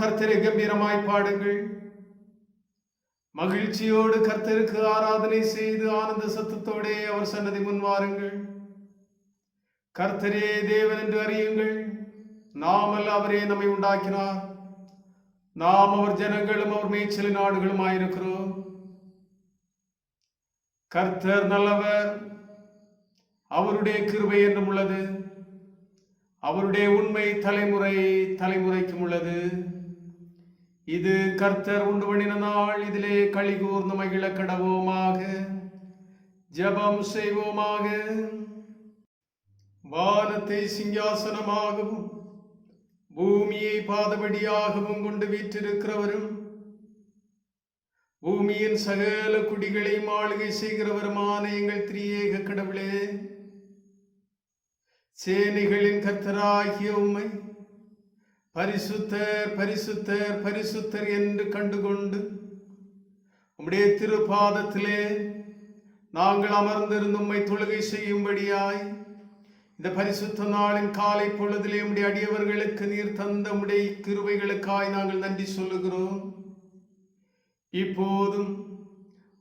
கர்த்தரை கம்பீரமாய் பாடுங்கள். மகிழ்ச்சியோடு கர்த்தருக்கு ஆராதனை செய்து ஆனந்த சத்தத்தோடே அவர் சன்னதி முன்வாருங்கள். கர்த்தரே தேவன் என்று அறியுங்கள். நாம் அல்ல, அவரே நம்மை உண்டாக்கினார். நாம் அவர் ஜனங்களும் அவர் மேய்ச்சலின் ஆடுகளும் ஆயிருக்கிறோம். கர்த்தர் நல்லவர், அவருடைய கிருபை என்றும் உள்ளது. அவருடைய உண்மை தலைமுறை தலைமுறைக்கும் உள்ளது. இது கர்த்தர் உண்டு பண்ணின நாள், இதிலே களி கூர்ந்து மகிழ கடவோமாக. ஜெபம் செய்வோமாக. வானத்தை சிங்காசனமாகவும் பூமியை பாதபடியாகவும் கொண்டு வீற்றிருக்கிறவரும் பூமியின் சகல குடிகளை ஆளுகை செய்கிறவருமான எங்கள் திரியேக கடவுளே, சேனைகளின் கர்த்தராகிய உம்மை பரிசுத்தர் பரிசுத்தர் பரிசுத்தர் என்று கண்டுகொண்டு உம்முடைய திருப்பாதத்திலே நாங்கள் அமர்ந்திருந்து உம்மை தொழுகை செய்யும்படியாய் இந்த பரிசுத்த நாளின் காலை பொழுதிலே உம்முடைய அடியவர்களுக்கு நீர் தந்த உம்முடைய கிருபைகளுக்காய் நாங்கள் நன்றி சொல்லுகிறோம். இப்போதும்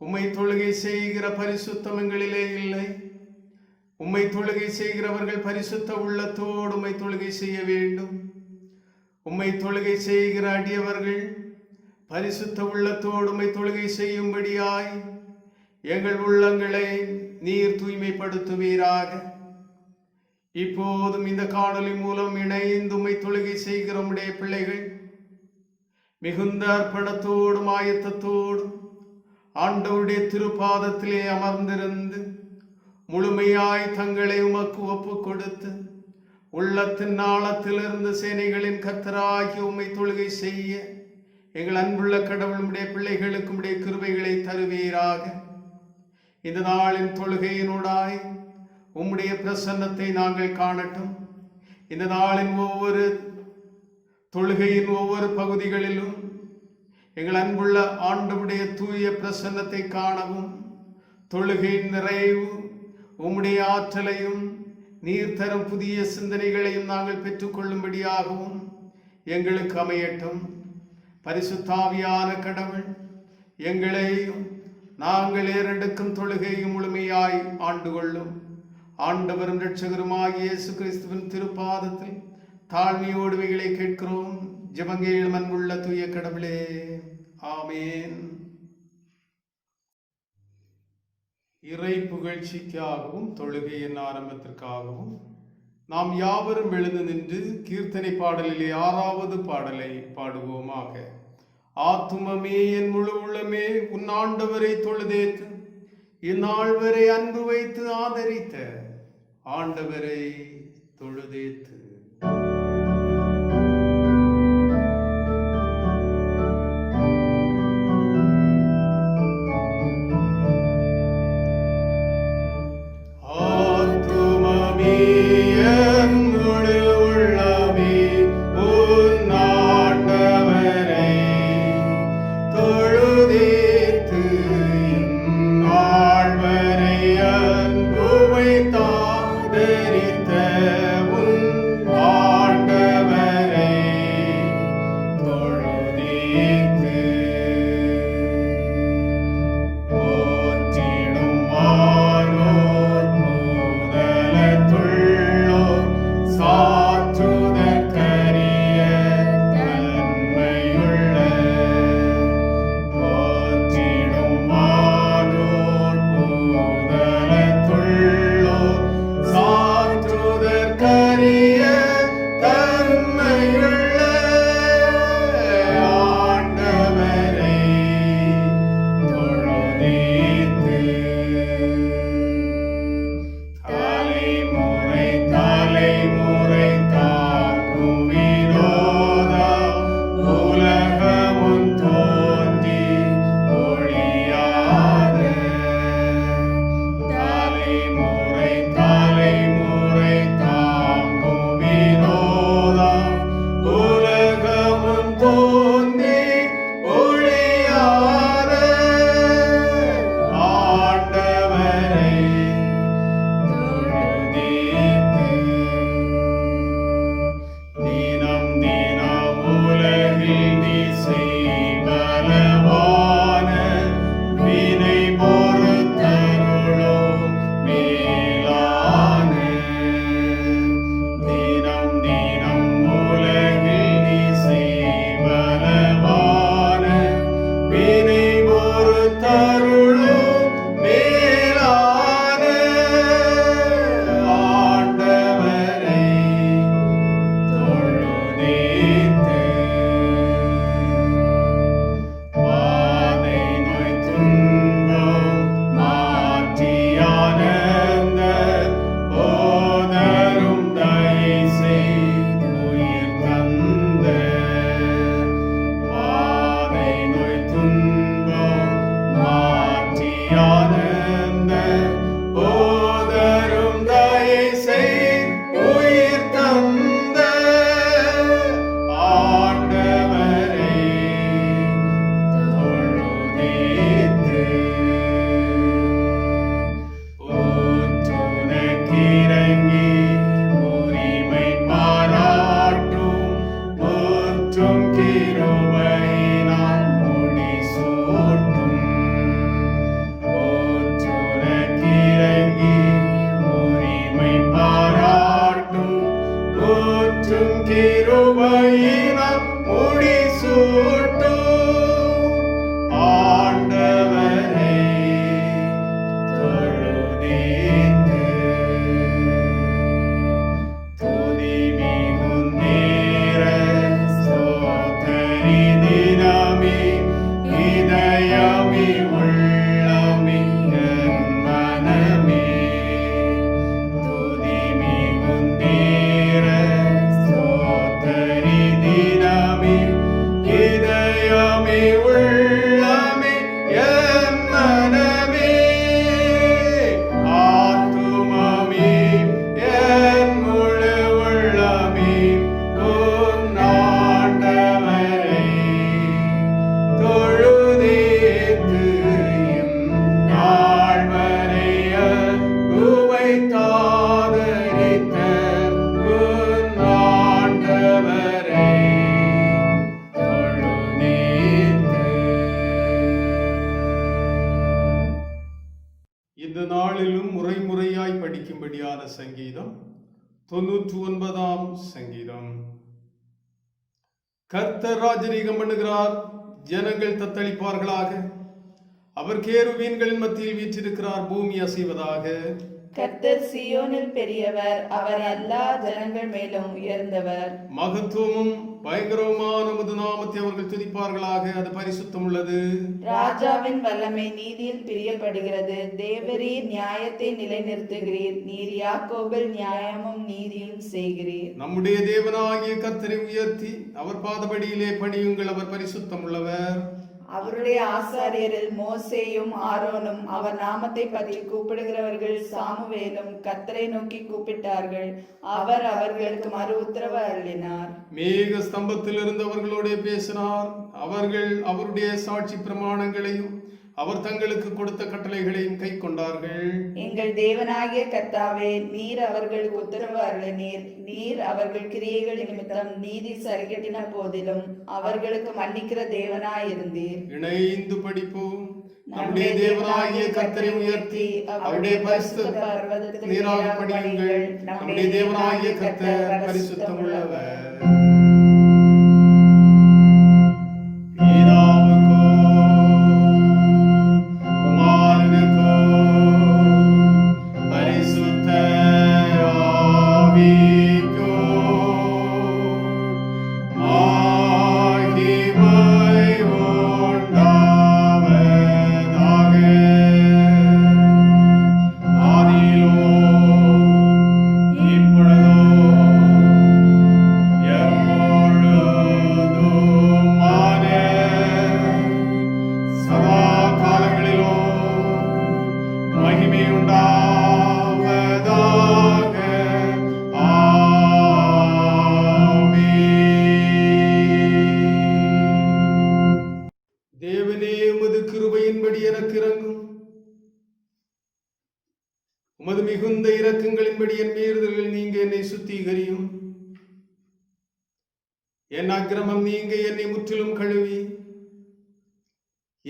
உம்மை தொழுகை செய்கிற பரிசுத்தம் எங்களிலே இல்லை. உம்மை தொழுகை செய்கிறவர்கள் பரிசுத்த உள்ளத்தோடு உம்மை தொழுகை செய்ய வேண்டும். உம்மை தொழுகை செய்கிற அடியவர்கள் பரிசுத்த உள்ளத்தோடு உம்மை தொழுகை செய்யும்படியாய் எங்கள் உள்ளங்களை நீர் தூய்மைப்படுத்துவீராக. இப்போதும் இந்த காணொலி மூலம் இணைந்து உம்மை தொழுகை செய்கிற உம்முடைய பிள்ளைகள் மிகுந்த அர்ப்பணத்தோடும் ஆயத்தத்தோடும் ஆண்டவருடைய திருப்பாதத்திலே அமர்ந்திருந்து முழுமையாய் தங்களை உமக்கு ஒப்பு கொடுத்து உள்ளத்தின் நாளத்திலிருந்து சேனைகளின் கர்த்தராகி உம்மை தொழுகை செய்ய எங்கள் அன்புள்ள கடவுள் உம்முடைய பிள்ளைகளுக்கு உம்முடைய கிருபைகளை தருவீராக. இந்த நாளின் தொழுகையினூடாய் உம்முடைய பிரசன்னத்தை நாங்கள் காணட்டும். இந்த நாளின் ஒவ்வொரு தொழுகையின் ஒவ்வொரு பகுதிகளிலும் எங்கள் அன்புள்ள ஆண்டவருடைய தூய பிரசன்னத்தை காணவும், தொழுகையின் நிறைவு உம்முடைய ஆற்றலையும் நீர் தரும் புதிய சிந்தனைகளையும் நாங்கள் பெற்றுக்கொள்ளும்படியாகவும் எங்களுக்கு அமையட்டும். பரிசுத்தாவியான கடவுள் எங்களையும் நாங்கள் ஏறெடுக்கும் தொழுகையும் முழுமையாய் ஆண்டு கொள்ளும். ஆண்டவரும் இரட்சகருமாகிய இயேசு கிறிஸ்துவின் திருப்பாதத்தில் தாழ்மையோடு இவைகளை கேட்கிறோம். ஜெபங்கேளும் அன்புள்ள தூய கடவுளே, ஆமேன். இறை புகழ்ச்சிக்காகவும் தொழுகையின் ஆரம்பத்திற்காகவும் நாம் யாவரும் எழுந்து நின்று கீர்த்தனை பாடலிலே 6வது பாடலை பாடுவோமாக. ஆத்துமமே என் முழு உள்ளமே உன் ஆண்டவரை தொழுதேத்து, இந்நாள் வரை அன்பு வைத்து ஆதரித்த ஆண்டவரை தொழுதேத்து. காத்தருளும் மேலான ஆண்டவரை தொழுதேத்து வாதை நோய் துன்பம் மாற்றியானந்த போதரும் தயை செய்து உயிர் தந்த வாதை நோய் துன்பம் மாற்றியானந்த போதரும் தயை செய்து உயிர் தந்த ஆண்டவரை தொழுதேத்து போற்றுனக்கிறங்கி உரிமை பாராட்டும் போற்றும் கிருபையினால் முடிசூட்டும் போற்றுனக்கிறங்கி உரிமை பாராட்டும் போற்றும் கிருபையினால் முடிசூட்டும் ஆண்டவரை தொழுதேத்து துதி மிகுந்தேற ஸ்தோத்திரி தினமே இதயமே உள்ளமே என் மனமே துதி மிகுந்தேற ஸ்தோத்திரி தினமே இதயமே உள்ளமே என் மனமே ஆத்துமமே என் முழு உள்ளமே உன் ஆண்டவரை தொழுதேத்து இந்நாள் வரை உமை தாதரித்த உன் ஆண்டவரை தொழுதேத்து. இந்த நாளிலும் முறையாய் படிக்கும்படியான சங்கீதம் 99ஆம் சங்கீதம். கர்த்தர் ராஜரீகம் பண்ணுகிறார், ஜனங்கள் தத்தளிப்பார்களாக. அவர் கேருபீன்களின் மத்தியில் வீற்றிருக்கிறார், பூமி அசைவதாக. கர்த்தர் சீயோனில் பெரியவர், அவர் எல்லா ஜனங்கள் மேலும் உயர்ந்தவர். மகத்துவமும் பயங்கரமான உமது நாமத்தை அவர்கள் துதிப்பார்களாக, அது பரிசுத்தம் உள்ளது. ராஜாவின் வல்லமை நீதியில் பிரியப்படுகிறது. தேவரீர் நியாயத்தை நிலைநிறுத்துகிறீர். நீர் யாக்கோபில் நியாயமும் நீதியும் செய்கிறீர். நம்முடைய தேவனாகிய கர்த்தரை உயர்த்தி அவர் பாதபடியிலே பணியுங்கள், அவர் பரிசுத்தம் உள்ளவர். அவருடைய ஆசாரியரில் மோசேயும் ஆரோனும் அவர் நாமத்தை பற்றி கூப்பிடுகிறவர்கள் சாமுவேலும் கர்த்தரை நோக்கி கூப்பிட்டார்கள். அவர் அவர்களுக்கு மறு உத்தரவு அருளினார். மேக ஸ்தம்பத்தில் இருந்தவர்களோட பேசினார். அவர்கள் அவருடைய சாட்சி பிரமாணங்களையும் அவர் தங்களுக்கு கொடுத்த கட்டளைகளையும் கை கொண்டார்கள். எங்கள் தேவனாகிய கர்த்தாவே, நீர் அவர்களுக்கு உத்தரவு அருளினீர். நீர் அவர்கள் கிரியைகள் நிமித்தம் நீதி சரிகட்டின போதிலும் அவர்களுக்கு மன்னிக்கிற தேவனாயிருந்தீர். இணைந்து படிப்போம். நம்முடைய தேவனாகிய கர்த்தரை உயர்த்தி அவருடைய பரிசுத்த பர்வதத்தில் நீராக படியுங்கள். நம்முடைய தேவனாகிய கர்த்தர் பரிசுத்தம் உள்ளவர். உமது மிகுந்த இரக்கங்களின்படி என் மீறுதல்கள் நீங்க என்னை சுத்திகரியும். என் அக்கிரமம் நீங்க என்னை முற்றிலும் கழுவி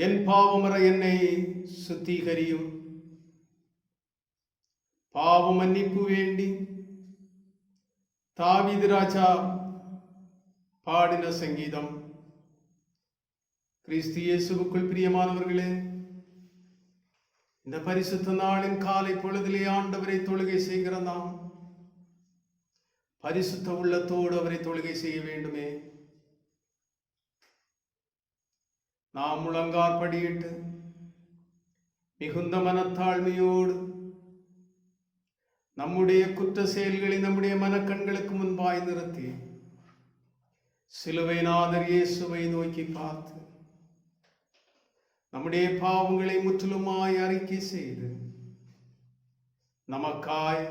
என் பாவமற என்னை சுத்திகரியும். பாவ மன்னிப்பு வேண்டி தாவீது ராஜா பாடின சங்கீதம். கிறிஸ்து இயேசுவுக்குள் பிரியமானவர்களே, இந்த பரிசுத்த நாளின் காலை பொழுதிலே ஆண்டவரை தொழுகை செய்கிற நாம் பரிசுத்த உள்ளத்தோடு அவரை தொழுகை செய்ய வேண்டுமே. நாம் முழங்காற்படியிட்டு மிகுந்த மனத்தாழ்மையோடு நம்முடைய குற்ற செயல்களை நம்முடைய மனக்கண்களுக்கு முன்பாய் நிறுத்தி சிலுவை நாதர் இயேசுவை நோக்கி பார்த்து நம்முடைய பாவங்களை முற்றிலுமாய் அறிக்கை செய்து நமக்காய்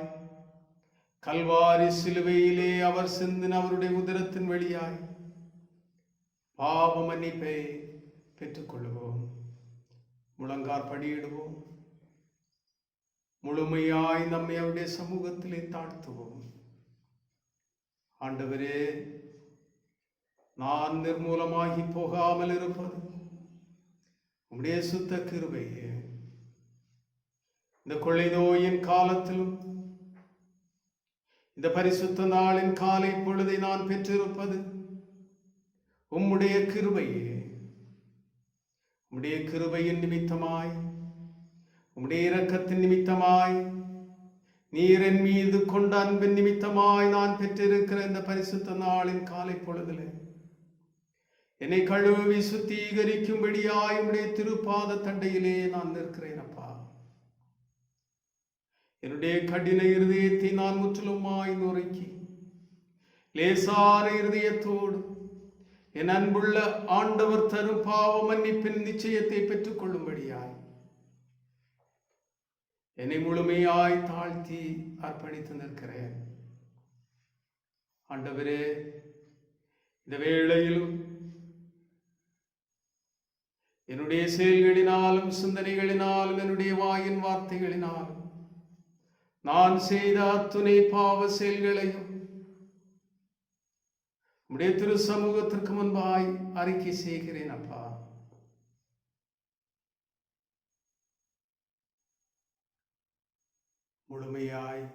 கல்வாரி சிலுவையிலே அவர் சிந்தின அவருடைய உதரத்தின் வழியாய் பாவ மன்னிப்பை பெற்றுக்கொள்வோம். முழங்காற்படியிடுவோம். முழுமையாய் நம்மை அவருடைய சமூகத்திலே தாழ்த்துவோம். ஆண்டவரே, நான் நிர்மூலமாகி போகாமல் இருப்பது உம்முடைய சுத்த கிருபையே. இந்த கொள்ளை நோயின் காலத்திலும் இந்த பரிசுத்த நாளின் காலை பொழுதை நான் பெற்றிருப்பது உம்முடைய கிருபையே. உம்முடைய கிருபையின் நிமித்தமாய், உம்முடைய இரக்கத்தின் நிமித்தமாய், நீர் என் மீது கொண்ட அன்பின் நிமித்தமாய் நான் பெற்றிருக்கிற இந்த பரிசுத்த நாளின் காலை பொழுதிலே என்னை கழுவி சுத்திகரிக்கும்படியாய் உம்முடைய திருப்பாத தண்டையிலே நான் நிற்கிறேன் அப்பா. என்னுடைய கடின இருதயத்தை நான் முற்றிலுமாய் நொறுக்கி லேசான இருதயத்தோடு என் அன்புள்ள ஆண்டவர் தரும் பாவ மன்னிப்பின் நிச்சயத்தை பெற்றுக் கொள்ளும்படியாய் என்னை முழுமையாய் தாழ்த்தி அர்ப்பணித்து நிற்கிறேன். ஆண்டவரே, இந்த வேளையிலும் என்னுடைய செயல்களினாலும் சிந்தனைகளினாலும் என்னுடைய வாயின் வார்த்தைகளினாலும் நான் செய்த அத்துணை பாவ செயல்களையும் உம்முடைய திரு சமூகத்திற்கு முன்பாய் அறிக்கை செய்கிறேன் அப்பா. முழுமையாய்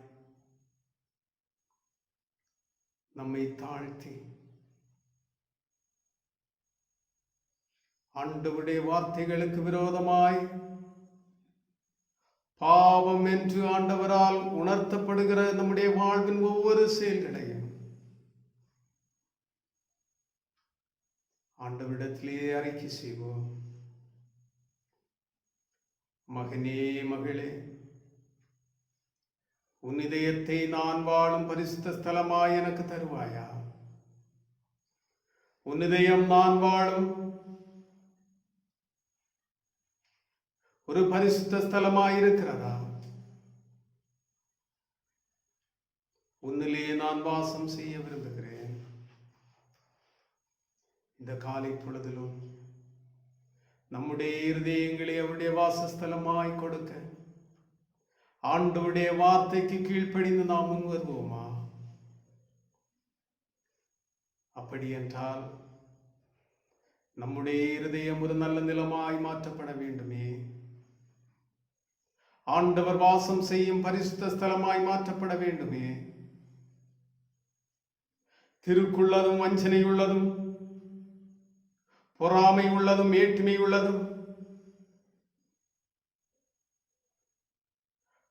நம்மை தாழ்த்தி ஆண்டவருடைய வார்த்தைகளுக்கு விரோதமாய் பாவம் என்று ஆண்டவரால் உணர்த்தப்படுகிற நம்முடைய வாழ்வின் ஒவ்வொரு செயல்களையும் ஆண்டவரிடத்திலே அறிக்கை செய்வோம். மகனே, மகளே, உன் இதயத்தை நான் வாழும் பரிசுத்த ஸ்தலமாய் எனக்கு தருவாயா? உன் இதயம் நான் வாழும் ஒரு பரிசுத்த ஸ்தலமாயிருக்கிறதா? உன்னிலே நான் வாசம் செய்ய விரும்புகிறேன். இந்த காலை பொழுதிலும் நம்முடைய இருதயங்களை அவருடைய வாசஸ்தலமாய் கொடுக்க ஆண்டவருடைய வார்த்தைக்கு கீழ்ப்படிந்து நாம் முன் வருவோமா? அப்படி என்றால் நம்முடைய இருதயம் ஒரு நல்ல நிலமாய் மாற்றப்பட வேண்டுமே. ஆண்டவர் வாசம் செய்யும் பரிசுத்த ஸ்தலமாய் மாற்றப்பட வேண்டுமே. திருக்குள்ளதும் வஞ்சனை உள்ளதும் பொறாமை உள்ளதும் ஏற்றுமை உள்ளதும்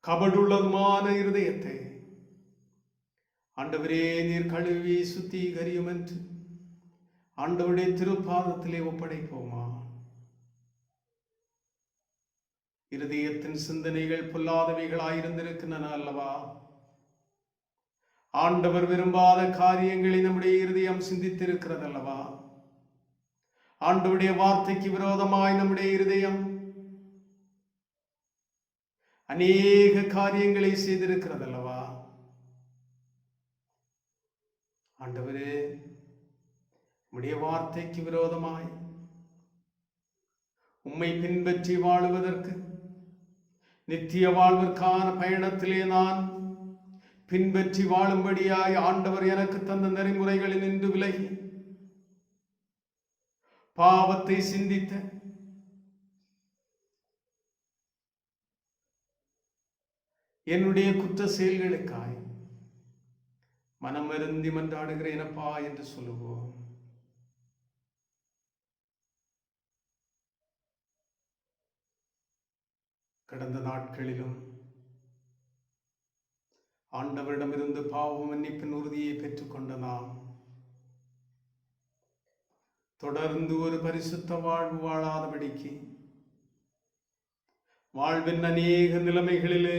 கபடுள்ளதுமான இருதயத்தை ஆண்டவரே நீர் கழுவி சுத்திகரியும் என்று ஆண்டவருடைய திருப்பாதத்திலே ஒப்படைப்போமா? இருதயத்தின் சிந்தனைகள் பொல்லாதவைகளாயிருந்திருக்கின்றன அல்லவா? ஆண்டவர் விரும்பாத காரியங்களை நம்முடைய இருதயம் சிந்தித்திருக்கிறது அல்லவா? ஆண்டவருடைய வார்த்தைக்கு விரோதமாய் நம்முடைய இருதயம் அநேக காரியங்களை செய்திருக்கிறது அல்லவா? ஆண்டவரே, உம்முடைய வார்த்தைக்கு விரோதமாய் உம்மை பின்பற்றி வாழுவதற்கு நித்திய வாழ்விற்கான பயணத்திலே நான் பின்பற்றி வாழும்படியாய் ஆண்டவர் எனக்கு தந்த நெறிமுறைகளில் நின்று விலகி பாவத்தை சிந்தித்த என்னுடைய குற்ற செயல்களுக்காய் மனம் வருந்தி மன்றாடுகிறேனப்பா என்று சொல்லுவோம். கடந்த நாட்களிலும் ஆண்டவரிடமிருந்து பாவ மன்னிப்பின் உறுதியை பெற்றுக்கொண்ட நாம் தொடர்ந்து ஒரு பரிசுத்த வாழ்வு வாழாதபடிக்கு வாழ்வின் அநேக நிலைமைகளிலே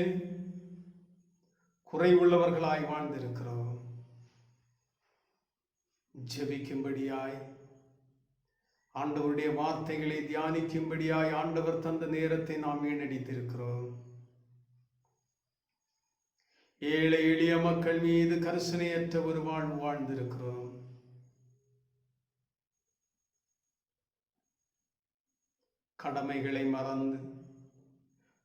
குறைவுள்ளவர்களாய் வாழ்ந்திருக்கிறோம். ஜெபிக்கும்படியாய், ஆண்டவருடைய வார்த்தைகளை தியானிக்கும்படியாய் ஆண்டவர் தந்த நேரத்தை நாம் வீணடித்திருக்கிறோம். ஏழை எளிய மக்கள் மீது கரிசனையற்ற ஒரு வாழ்வு வாழ்ந்திருக்கிறோம். கடமைகளை மறந்து,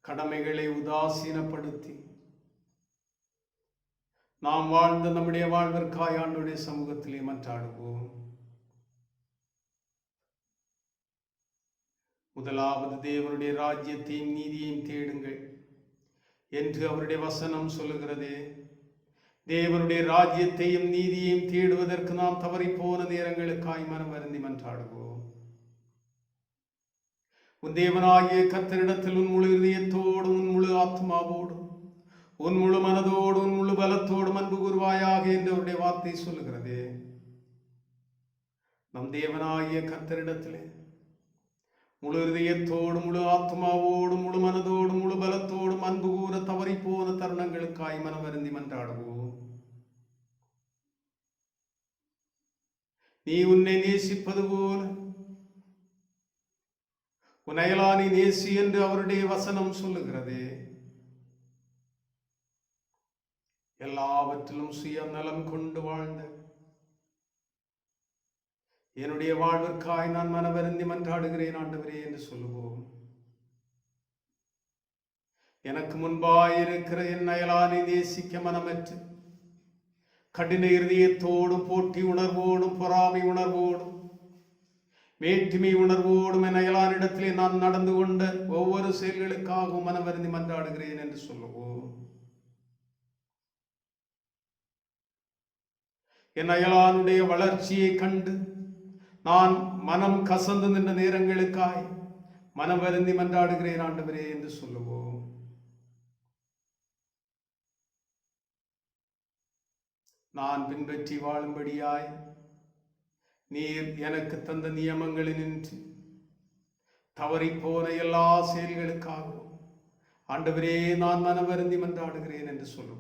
கடமைகளை உதாசீனப்படுத்தி நாம் வாழ்ந்த நம்முடைய வாழ்விற்காய் ஆண்டவருடைய சமூகத்திலே மன்றாடுவோம். முதலாவது தேவனுடைய ராஜ்யத்தையும் நீதியையும் தேடுங்கள் என்று அவருடைய வசனம் சொல்லுகிறதே. தேவனுடைய ராஜ்யத்தையும் நீதியையும் தேடுவதற்கு நாம் தவறிப்போன நேரங்களுக்காய் மனம் வருந்தி மன்றாடுவோம். உன் தேவனாகிய கர்த்தரிடத்தில் உன் முழு இதயத்தோடும், உன் முழு ஆத்மாவோடும், உன் முழு மனதோடு, உன் முழு பலத்தோடும் அன்பு கூர்வாயாக என்று அவருடைய வார்த்தை சொல்லுகிறது. நம் தேவனாகிய கர்த்தரிடத்திலே முழு இதயத்தோடும், முழு ஆத்மாவோடும், முழு மனதோடும், முழு பலத்தோடும் அன்பு கூற தவறி போன தருணங்களுக்காய் மனம் வருந்தி மன்றாடுவோம். நீ உன்னை நேசிப்பது போல உன் அயலானை நேசி என்று அவருடைய வசனம் சொல்லுகிறது. எல்லாவற்றிலும் சுய நலம் கொண்டு வாழ்ந்த என்னுடைய வாழ்விற்காய் நான் மனவருந்தி மன்றாடுகிறேன் ஆண்டவரே என்று சொல்லுவோம். எனக்கு முன்பாயிருக்கிற என் அயலானை நேசிக்க மனமற்று கடின இருதயத்தோடும், போட்டி உணர்வோடும், பொறாமை உணர்வோடும், வேற்றுமை உணர்வோடும் என் அயலானிடத்திலே நான் நடந்து கொண்ட ஒவ்வொரு செயல்களுக்காகவும் மனவருந்தி மன்றாடுகிறேன் என்று சொல்லுவோம். என் அயலானுடைய வளர்ச்சியை கண்டு நான் மனம் கசந்து நின்ற நேரங்களுக்காய் மனம் வருந்தி மன்றாடுகிறேன் ஆண்டவரே என்று சொல்லுவோம். நான் பின்பற்றி வாழும்படியாய் நீர் எனக்கு தந்த நியமங்களினின்று தவறிப்போன எல்லா செயல்களுக்காகவும் ஆண்டவரே நான் மனம் வருந்தி மன்றாடுகிறேன் என்று சொல்லுவோம்.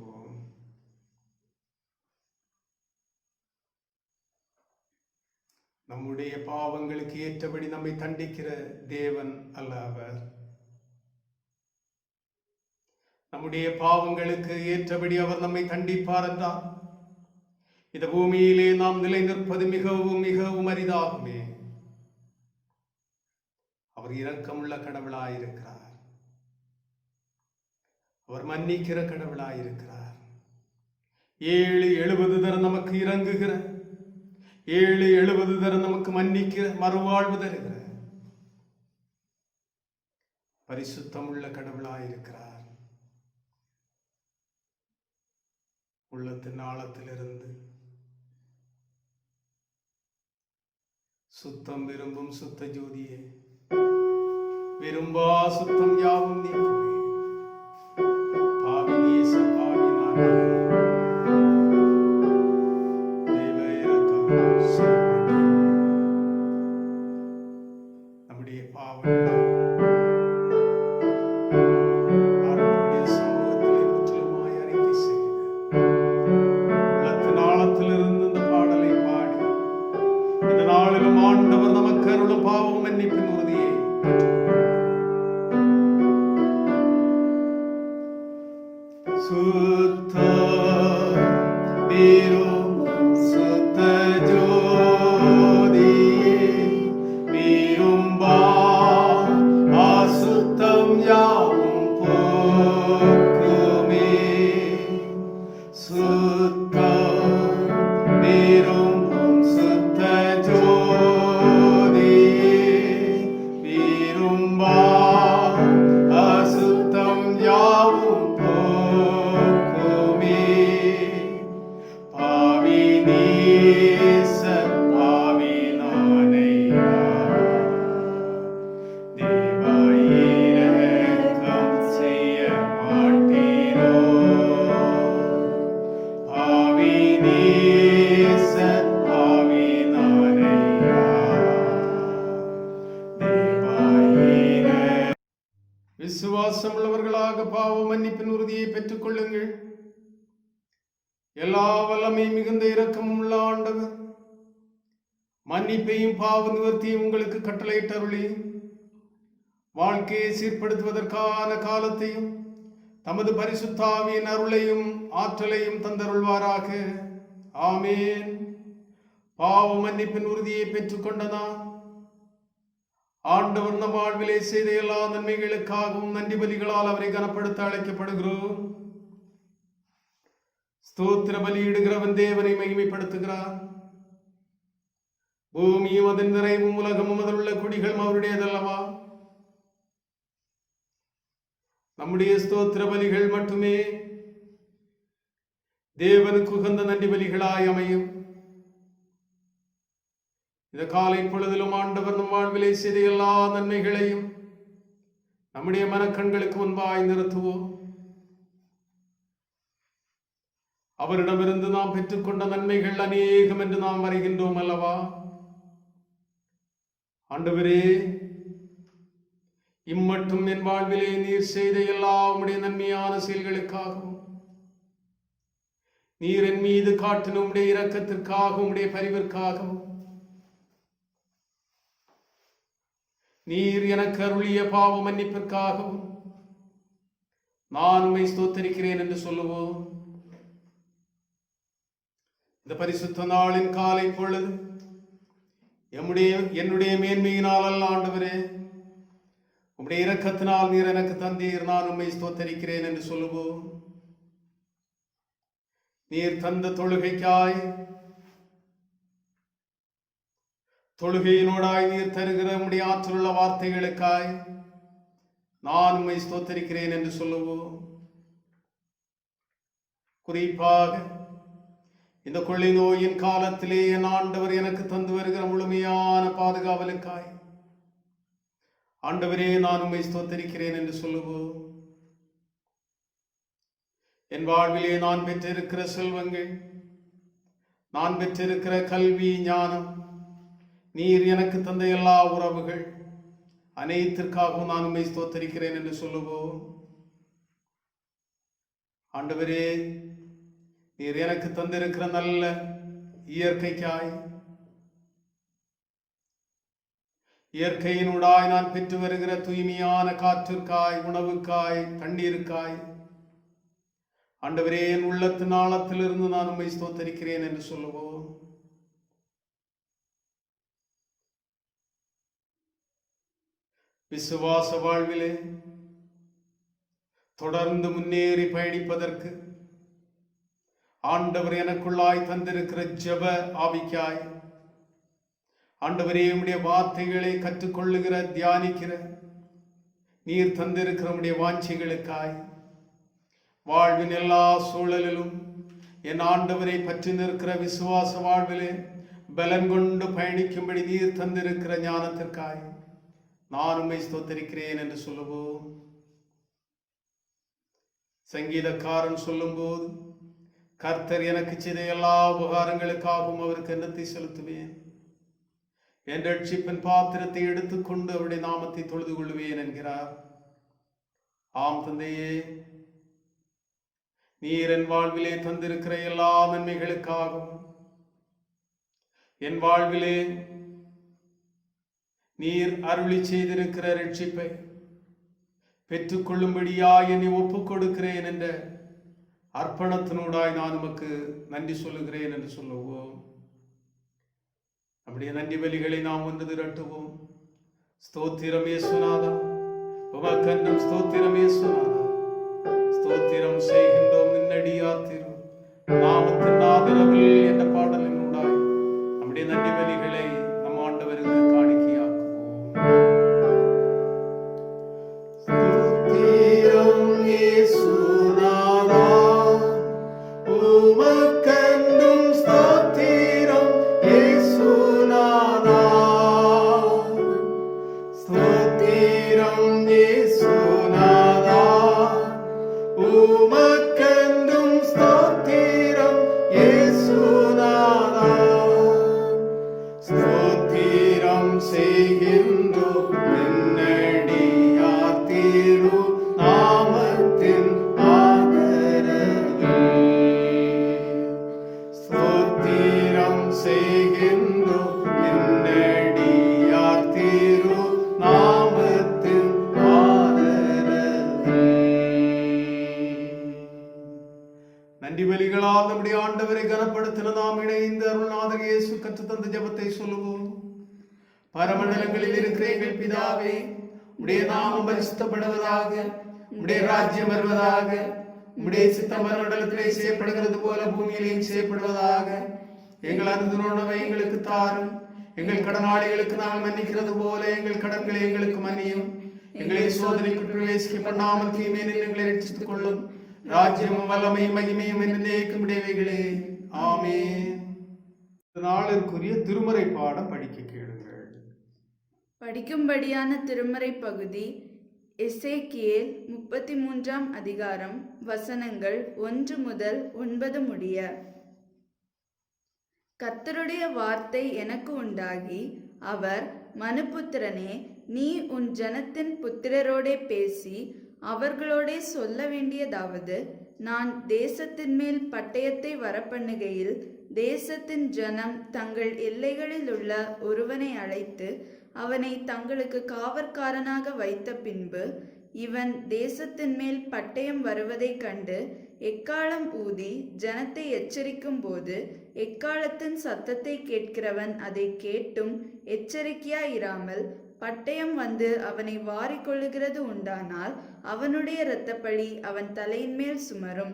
நம்முடைய பாவங்களுக்கு ஏற்றபடி நம்மை தண்டிக்கிற தேவன் அல்ல அவர். நம்முடைய பாவங்களுக்கு ஏற்றபடி அவர் நம்மை தண்டிப்பார் என்றால் இந்த பூமியிலே நாம் நிலை நிற்பது மிகவும் மிகவும் அரிதாகுமே. அவர் இரக்கமுள்ள கடவுளாயிருக்கிறார். அவர் மன்னிக்கிற கடவுளாயிருக்கிறார். 7-70 தரம் நமக்கு இறங்குகிற, 7-70 தரம் நமக்கு மன்னிக்கிற, மறுவாழ்வு தருகிற பரிசுத்தமுள்ள கடவுளாயிருக்கிறார். உள்ளத்தின் ஆழத்திலிருந்து சுத்தம் விரும்பும் சுத்த ஜோதியே, விரும்பா சுத்தம் யாவும் நீக்குமே. பாவி நேச பாவி நானே, தேவ இரக்கம் செய்ய நம்முடைய பாவங்களை ஆண்டவருடைய சமூகத்திலே முற்றிலுமாய் அறிக்கை செய்து உள்ளத்தின் ஆழத்திலிருந்து இந்த பாடலை பாடி இந்த நாளிலும் ஆண்டவர் நமக்கு அருளும் பாவ மன்னிப்பின் உறுதியை சுத்த விரும்பும் சுத்த ஜோதியே, விரும்பா அசுத்தம் யாவும் போக்குமே. சுத்த விரும்பும் சுத்த ஜோதியே, விசுவாசம் உள்ளவர்களாக பாவ மன்னிப்பின் உறுதியை பெற்றுக் கொள்ளுங்கள். எல்லா வல்லமை மிகுந்த இரக்கமும் உள்ள ஆண்டவர் மன்னிப்பையும் பாவ நிவர்த்தியும் உங்களுக்கு கட்டளையிட்டருளி வாழ்க்கையை சீர்படுத்துவதற்கான காலத்தையும் தமது பரிசுத்த ஆவியின் அருளையும் ஆற்றலையும் தந்தருள்வாராக. ஆமேன். பாவ மன்னிப்பின் உறுதியை பெற்றுக் கொண்டனா ஆண்டவர் நம் வாழ்விலே செய்த எல்லா நன்மைகளுக்காகவும் நன்றி பலிகளால் அவரை கனப்படுத்த அழைக்கப்படுகிறோம். ஸ்தோத்திர பலியிடுகிறவன் தேவனை மகிமைப்படுத்துகிறார். பூமியும் அதன் நிறைவும் உலகமும் அதில் உள்ள குடிகளும் அவருடையதல்லவா? நம்முடைய ஸ்தோத்திர பலிகள் மட்டுமே தேவனுக்கு உகந்த நன்றி பலிகளாய் அமையும். இந்த காலை பொழுதிலும் ஆண்டவர் நம் வாழ்விலே செய்த எல்லா நன்மைகளையும் நம்முடைய மனக்கண்களுக்கு முன்பாய் நிறுத்துவோம். அவரிடமிருந்து நாம் பெற்றுக்கொண்ட நன்மைகள் அநேகம் என்று நாம் அறிகின்றோம் அல்லவா? ஆண்டவரே, இம்மட்டும் என் வாழ்விலே நீர் செய்த எல்லா உம்முடைய நன்மையான செயல்களுக்காகவும் நீர் என் மீது காட்டின உம்முடைய இரக்கத்திற்காகவும் உம்முடைய பரிவிற்காகவும் நீர் எனக்கு அருளிய பாவ மன்னிப்பிற்காகவும் நான் உம்மை ஸ்தோத்தரிக்கிறேன் என்று சொல்லுவோம். இந்த பரிசுத்த நாளின் காலை பொழுது என்னுடைய மேன்மையினால் அல்ல ஆண்டவரே, உம்முடைய இரக்கத்தினால் நீர் எனக்கு தந்தீர், நான் உம்மை ஸ்தோத்தரிக்கிறேன் என்று சொல்லுவோம். நீர் தந்த தொழுகைக்காய், தொழுகையினோடாய் நீர் தருகிற உம்முடைய ஆற்றலுள்ள வார்த்தைகளுக்காய் நான் உம்மை ஸ்தோத்தரிக்கிறேன் என்று சொல்லுவோம். குறிப்பாக இந்த கொள்ளை நோயின் காலத்திலே என் ஆண்டவர் எனக்கு தந்து வருகிற முழுமையான பாதுகாவலுக்காய் ஆண்டவரே நான் உம்மை ஸ்தோத்தரிக்கிறேன் என்று சொல்லுவோம். என் வாழ்விலே நான் பெற்றிருக்கிற செல்வங்கள், நான் பெற்றிருக்கிற கல்வி, ஞானம், நீர் எனக்கு தந்த எல்லா உறவுகள் அனைத்திற்காகவும் நான் உம்மை ஸ்தோத்தரிக்கிறேன் என்று சொல்லுவோம். ஆண்டவரே, நீர் எனக்கு தந்திருக்கிற நல்ல இயற்கைக்காய், இயற்கையினூடாய் நான் பெற்று வருகிற தூய்மையான காற்றிற்காய், உணவுக்காய், தண்ணீருக்காய் ஆண்டவரே, என் உள்ளத்தின் ஆழத்திலிருந்து நான் உம்மை ஸ்தோத்தரிக்கிறேன் என்று சொல்லுவோம். விசுவாச வாழ்விலே தொடர்ந்து முன்னேறி பயணிப்பதற்கு ஆண்டவர் எனக்குள்ளாய் தந்திருக்கிற ஜெப ஆவிக்காய், ஆண்டவரே உம்முடைய வார்த்தைகளை கற்றுக்கொள்ளுகிற, தியானிக்கிற நீர் தந்திருக்கிற உம்முடைய வாஞ்சைகளுக்காய், வாழ்வின் எல்லா சூழலிலும் என் ஆண்டவரை பற்றி நிற்கிற விசுவாச வாழ்விலே பலன் கொண்டு பயணிக்கும்படி நீர் தந்திருக்கிற ஞானத்திற்காய் நான் உம்மை ஸ்தோத்தரிக்கிறேன் என்று சொல்லுவோம். சங்கீதக்காரன் சொல்லும்போது, கர்த்தர் எனக்கு செய்த எல்லா உபகாரங்களுக்காகவும் அவருக்கு எண்ணத்தை செலுத்துவேன், என் ரட்சிப்பின் பாத்திரத்தை எடுத்துக்கொண்டு அவருடைய நாமத்தை தொழுது கொள்வேன் என்கிறார். ஆம் தந்தையே, நீர் என் வாழ்விலே தந்திருக்கிற எல்லா நன்மைகளுக்காகவும் என் வாழ்விலே நீர் அருளி செய்திருக்கிற ரட்சிப்பை பெற்றுக்கொள்ளும்படியாய் என்னை ஒப்புக் கொடுக்கிறேன் என்ற அர்ப்பணத்தினூடாய் நான் உமக்கு நன்றி சொல்லுகிறேன் என்று சொல்லுவோம். நம்முடைய நன்றி பலிகளை நாம் ஒன்று திரட்டுவோம். ஸ்தோத்திரம் இயேசுநாதா, உமக்கென்றும் ஸ்தோத்திரம் இயேசுநாதா, ஸ்தோத்திரம் செய்கின்றோம் நின்னடியார் திரு நாமத்தின் ஆதரவில் என்ற பாடலினூடாய் நம்முடைய நன்றி பலிகளை நம் ஆண்டவருக்கு காணிக்கையாக்குவோம். ஸ்தோத்திரம் இயேசுநாதா, உமக்கென்றும் ஸ்தோத்திரம் இயேசுநாதா, ஸ்தோத்திரம் இயேசுநாதா, உமக்கென்றும் ஸ்தோத்திரம் இயேசுநாதா, ஸ்தோத்திரம் செய்கின்றோம் நின்னடியார் திரு எங்களால் நம்முடைய ஆண்டவரை கனப்படுத்தின நாம் இணைந்து அருள்நாதர் இயேசு கற்று தந்த ஜெபத்தை சொல்லுவோம். பரமண்டலங்களில் இருக்கிற எங்கள் பிதாவே, உம்முடைய நாமம் பரிசுத்தப்படுவதாக, உம்முடைய ராஜ்யம் வருவதாக, உம்முடைய சித்தம் பரமண்டலத்திலே செய்யப்படுகிறது போல பூமியிலேயும் செய்யப்படுவதாக. எங்கள் அனுதின உணவை எங்களுக்கு தாரும். எங்கள் கடனாளிகளுக்கு நாங்கள் மன்னிக்கிறது போல எங்கள் கடன்களை எங்களுக்கு மன்னியும். எங்களை சோதனைக்கு பிரவேசிக்க பண்ணாமல் தீமையை எங்களை ரட்சித்துக் கொள்ளும். ராஜ்யமும் வல்லமையும் மகிமையும் என்னைக்கும் உடையவைகளே. ஆமென். இந்த நாளிற்குரிய திருமறை பாடம் படிக்க கேளுங்கள். படிக்கும்படியான திருமறை பகுதி எசேக்கியேல் 33ஆம் அதிகாரம், வசனங்கள் 1 முதல் 9 முடிய. கர்த்தருடைய வார்த்தை எனக்கு உண்டாகி, அவர், மனுபுத்திரனே, நீ உன் ஜனத்தின் புத்திரரோடே பேசி அவர்களோடே சொல்ல வேண்டியதாவது, நான் தேசத்தின் மேல் பட்டயத்தை வரப்பண்ணுகையில் தேசத்தின் ஜனம் தங்கள் எல்லைகளில் உள்ள ஒருவனை அழைத்து அவனை தங்களுக்கு காவற்காரனாக வைத்த பின்பு, இவன் தேசத்தின் மேல் பட்டயம் வருவதைக் கண்டு எக்காளம் ஊதி ஜனத்தை எச்சரிக்கும் போது, எக்காலத்தின் சத்தத்தை கேட்கிறவன் அதை கேட்டும் எச்சரிக்கையாயிராமல் பட்டயம் வந்து அவனை வாரிக்கொள்ளுகிறது உண்டானால், அவனுடைய இரத்தப்பழி அவன் தலையின் மேல் சுமரும்.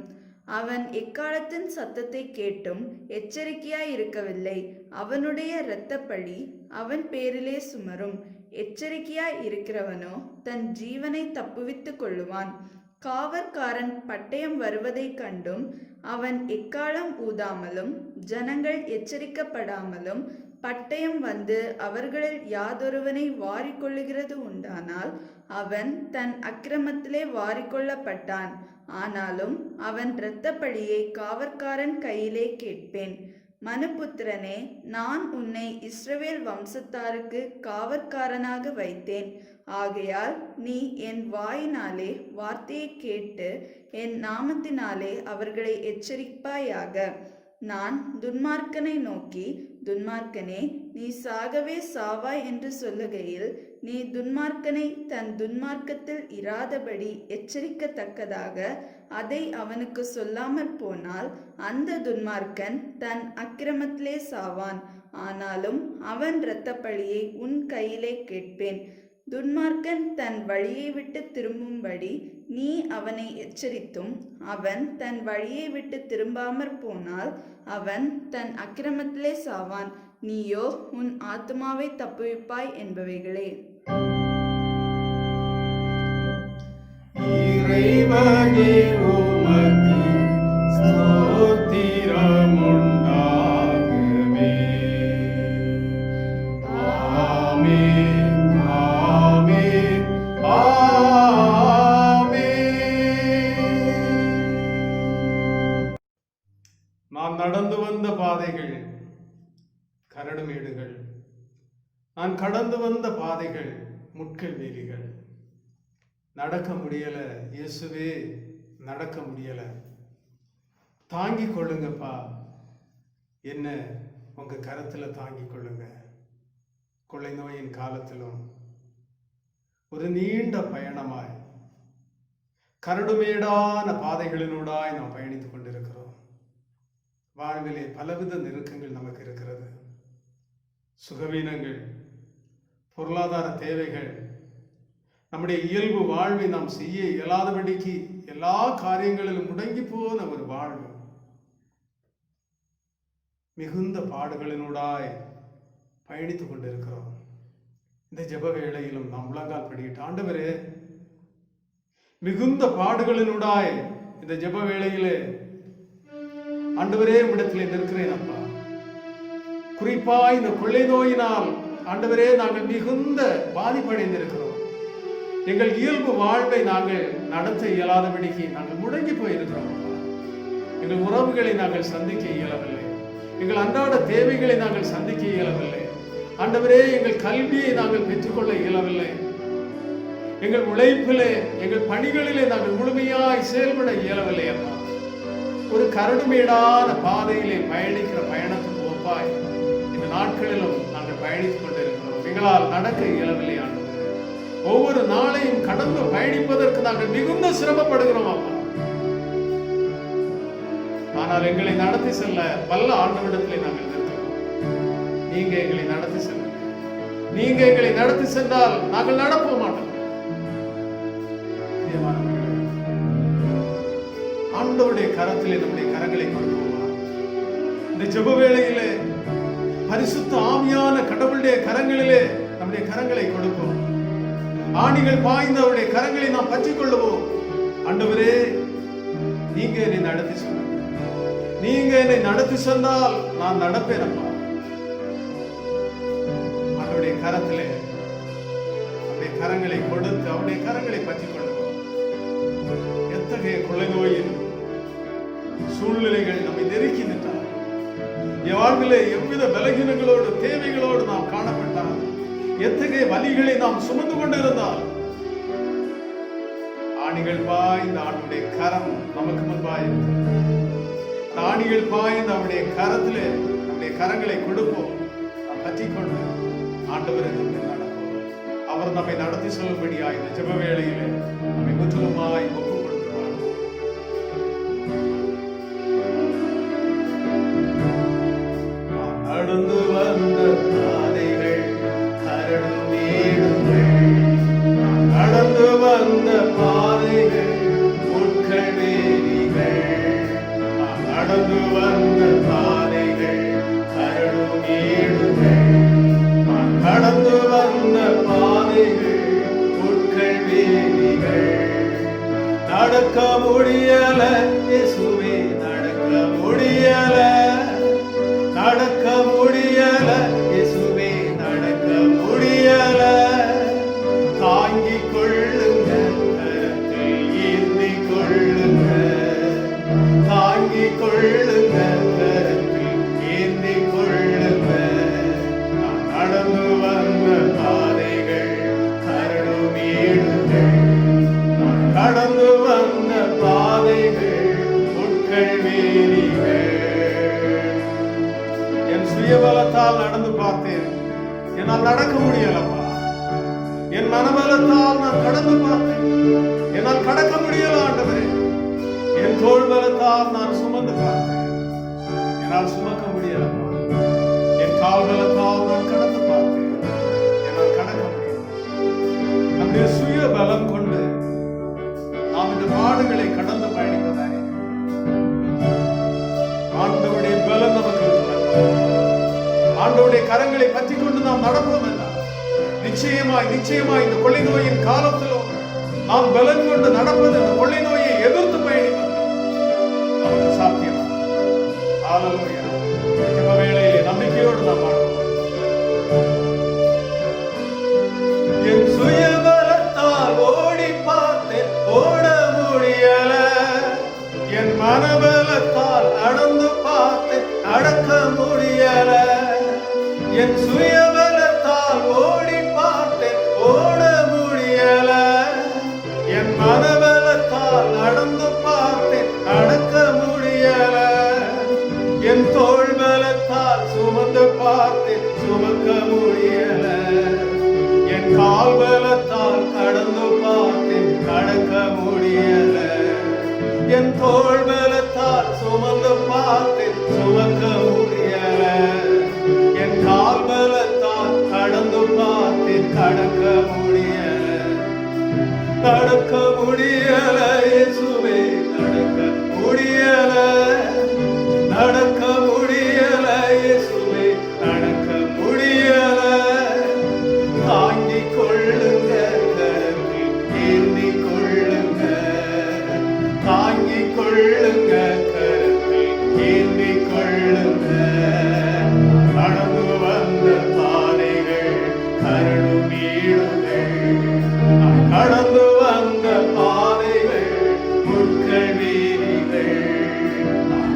அவன் எக்காலத்தின் சத்தத்தை கேட்டும் எச்சரிக்கையாயிருக்கவில்லை, அவனுடைய இரத்தப்பழி அவன் பேரிலே சுமரும். எச்சரிக்கையாய் இருக்கிறவனோ தன் ஜீவனை தப்புவித்துக் கொள்ளுவான். காவற்காரன் பட்டயம் வருவதைக் கண்டும் அவன் எக்காலம் ஊதாமலும் ஜனங்கள் எச்சரிக்கப்படாமலும் பட்டயம் வந்து அவர்களில் யாதொருவனை வாரிக்கொள்ளுகிறது உண்டானால், அவன் தன் அக்கிரமத்திலே வாரிக்கொள்ளப்பட்டான். ஆனாலும் அவன் இரத்தப்பழியை காவற்காரன் கையிலே கேட்பேன். மனுபுத்திரனே, நான் உன்னை இஸ்ரவேல் வம்சத்தாருக்கு காவற்காரனாக வைத்தேன். ஆகையால் நீ என் வாயினாலே வார்த்தையை கேட்டு என் நாமத்தினாலே அவர்களை எச்சரிப்பாயாக. நான் துன்மார்க்கனை நோக்கி, துன்மார்க்கனே, நீ சாகவே சாவாய் என்று சொல்லுகையில், நீ துன்மார்க்கனை தன் துன்மார்க்கத்தில் இராதபடி எச்சரிக்கத்தக்கதாக அதை அவனுக்கு சொல்லாமற் போனால், அந்த துன்மார்க்கன் தன் அக்கிரமத்திலே சாவான். ஆனாலும் அவன் இரத்தப்பழியை உன் கையிலே கேட்பேன். துன்மார்க்கன் தன் வழியை விட்டு திரும்பும்படி நீ அவனை எச்சரித்தும், அவன் தன் வழியை விட்டு திரும்பாமற் போனால் அவன் தன் அக்கிரமத்திலே சாவான். நீயோ உன் ஆத்துமாவை தப்புவிப்பாய் என்பவைகளே. இறைவனே, உமக்கு ஸ்தோத்திரமுண்டாகுமே. ஆமென், ஆமென், ஆமென். நான் நடந்து வந்த பாதைகள் கரடுமேடுகள், நான் கடந்து வந்த பாதைகள் முட்கள் வேலிகள். நடக்க முடியல இயேசுவே, நடக்க முடியல. தாங்கிக் கொள்ளுங்கப்பா, என்ன உங்க கரத்துல தாங்கிக் கொள்ளுங்க. கொள்ளை நோயின் காலத்திலும் ஒரு நீண்ட பயணமாய் கரடுமேடான பாதைகளினூடாய் நாம் பயணித்துக் கொண்டிருக்கிறோம். வாழ்விலே பலவித நெருக்கங்கள் நமக்கு இருக்கிறது. சுகவீனங்கள், பொருளாதார தேவைகள், நம்முடைய இயல்பு வாழ்வை நாம் செய்ய இயலாதபடிக்கு எல்லா காரியங்களிலும் முடங்கி போன ஒரு வாழ்வு. மிகுந்த பாடுகளினூடாய் பயணித்துக் கொண்டிருக்கிறோம். இந்த ஜெப வேளையிலும் நாம் முழங்கால் படியிட்டு, ஆண்டவரே, மிகுந்த பாடுகளினூடாய் இந்த ஜெப வேளையிலே ஆண்டவரே உம்மிடத்திலே நிற்கிறேன் அப்பா. குறிப்பா இந்த கொள்ளை நோயினால் ஆண்டவரே நாங்கள் மிகுந்த பாதிப்படைந்திருக்கிறோம். எங்கள் இயல்பு வாழ்வை நாங்கள் நடத்த இயலாதபடிக்கு நாங்கள் முடங்கி போயிருக்கிறோம். எங்கள் உறவுகளை நாங்கள் சந்திக்க இயலவில்லை. எங்கள் அன்றாட தேவைகளை நாங்கள் சந்திக்க இயலவில்லை. ஆண்டவரே, எங்கள் கல்வியை நாங்கள் பெற்றுக்கொள்ள இயலவில்லை. எங்கள் உழைப்பிலே, எங்கள் பணிகளிலே நாங்கள் முழுமையாய் செயல்பட இயலவில்லை அப்பா. ஒரு கரடுமேடான பாதையிலே பயணிக்கிற பயணத்துக்கு ஒப்பாய் இந்த நாட்களிலும் நாங்கள் பயணித்துக் கொண்டிருக்கிறோம். எங்களால் நடக்க இயலவில்லை ஆண்டவரே. ஒவ்வொரு நாளையும் கடந்து பயணிப்பதற்கு நாங்கள் மிகுந்த சிரமப்படுகிறோம் அப்பா. ஆனால் எங்களை நடத்தி செல்ல வல்ல ஆண்டவரிடத்திலே நாங்கள் நிற்கிறோம். நீங்க எங்களை நடத்தி செல்ல, நீங்க எங்களை நடத்தி சென்றால் நாங்கள் நடப்ப மாட்டோம். ஆண்டவருடைய கரத்திலே நம்முடைய கரங்களை கொடுப்போமா? இந்த ஜெப வேளையிலே பரிசுத்த ஆவியான கடவுளுடைய கரங்களிலே நம்முடைய கரங்களை கொடுப்போம். ஆணிகள் பாய்ந்த அவருடைய கரங்களை நாம் பற்றிக் கொள்ளுவோம். ஆண்டவரே, நீங்க என்னை நடத்தி சொன்ன, நீங்க என்னை நடத்தி சொன்னால் நான் நடப்பேன் அப்பா. அவருடைய கரத்திலே அவருடைய கரங்களை கொடுத்து அவருடைய கரங்களை பற்றிக் கொள்ளுவோம். எத்தகைய கொள்ளை நோயின் சூழ்நிலைகள் நம்மை நெருக்கி நின்றால், என் வாழ்விலே எவ்வித பலகீனங்களோடு தேவைகளோடு நாம் காணப்பட்டால், எத்தகைய வலிகளை நாம் சுமந்து கொண்டிருந்தால், ஆணிகள் பாய்ந்த ஆண்டுடைய கரம் நமக்கு முன்பாய், ஆணிகள் பாய்ந்த அவருடைய கரத்திலே நம்முடைய கரங்களை கொடுப்போம். நாம் பற்றிக்கொண்டு ஆண்டவருக்கு நடப்போம். அவர் நம்மை நடத்தி சொல்லும்படியாய் இந்த ஜெப வேளையிலே நம்மை முற்றிலுமாய் ஒப்புக் கொடுத்துவார். நடந்து வந்த பாதைகள் கரடு மேடுகள், நடந்து வந்த பாதைகள் முட்கள் வேலிகள், நடந்து வந்த பாதைகள் கரடு மேடுகள், கடந்து வந்த பாதைகள் முட்கள் வேலிகள், நடக்க முடியல இயேசுவே, நடக்க முடியல, நடக்க முடியல இயேசுவே, நடக்க முடியல. தாங்கிக் கொள்ளுங்க, கரத்தில் ஏந்தி கொள்ளுங்க, தாங்கிக் கொள்ளுங்க, கரத்தில் ஏந்தி கொள்ளுங்க. நான் நடந்து வந்த பாதைகள் கரடு மேடுகள், நான் கடந்து வந்த பாதைகள் முட்கள் வேலிகள். என் சுயபலத்தால் நடந்து பார்த்தேன், என்னால் நடக்க முடியலப்பா. என் மனபலத்தால் நான் கடந்து பார்த்தேன், என்னால் கடக்க முடியல ஆண்டவரே. என் தோள் பலத்தால் நான் சுமந்து பார்த்தேன், என்னால் சுமக்க முடியலப்பா. என் கால் பலத்தால் நான் கடந்து பார்த்தேன், என்னால் கடக்க முடியல. நம்முடைய சுய பலம் கொண்டு நாம் இந்த பாடுகளை கடந்து பயணிப்பதாக ஆண்டவருடைய பலம் நமக்கு இருக்கிறது. ஆண்டவருடைய கரங்களை பற்றிக் கொண்டு நாம் நடப்போம் என்றால் நிச்சயமாய் நிச்சயமாய் இந்த கொள்ளை நோயின் காலத்திலும் நாம் பலன் கொண்டு நடப்பது, இந்த கொள்ளை நோயை எதிர்த்து பயணிப்பது நமக்கு சாத்தியம். ஹல்லேலூயா. இந்த வேளையிலே நம்பிக்கையோடு நாம் வாழ்வோம். என் சுயபலத்தால் ஓடி பார்த்தேன், ஓட முடியல. என் மனபலத்தால் நடந்து பார்த்தேன், நடக்க முடியல. என் சுயபலத்தால் ஓடி பார்த்தேன், ஓட முடியல. என் மனபலத்தால் நடந்து பார்த்தேன், நடக்க முடியல. என் தோள் பலத்தால் சுமந்து பார்த்தேன், சுமக்க முடியல. என் கால் பலத்தால் கடந்து பார்த்தேன், கடக்க முடியல. என் தோள் பலத்தால் சுமந்து பார்த்தேன், சுமக்க முடியல. என் கால் பலத்தால் கடந்து பார்த்தேன், கடக்க முடியல. கடக்க முடியல இயேசுவே, நடக்க முடியல. நடக்க முடியல இயேசுவே, நடக்க முடியல. தாங்கிக் கொள்ளுங்க, கரத்தில் ஏந்தி கொள்ளுங்க, தாங்கிக் கொள்ளுங்க, கரத்தில் ஏந்தி கொள்ளுங்க. நடந்து வந்த பாதைகள் கரடு மேடுகள், கடந்து வந்த பாதைகள் முட்கள் வேலிகள்,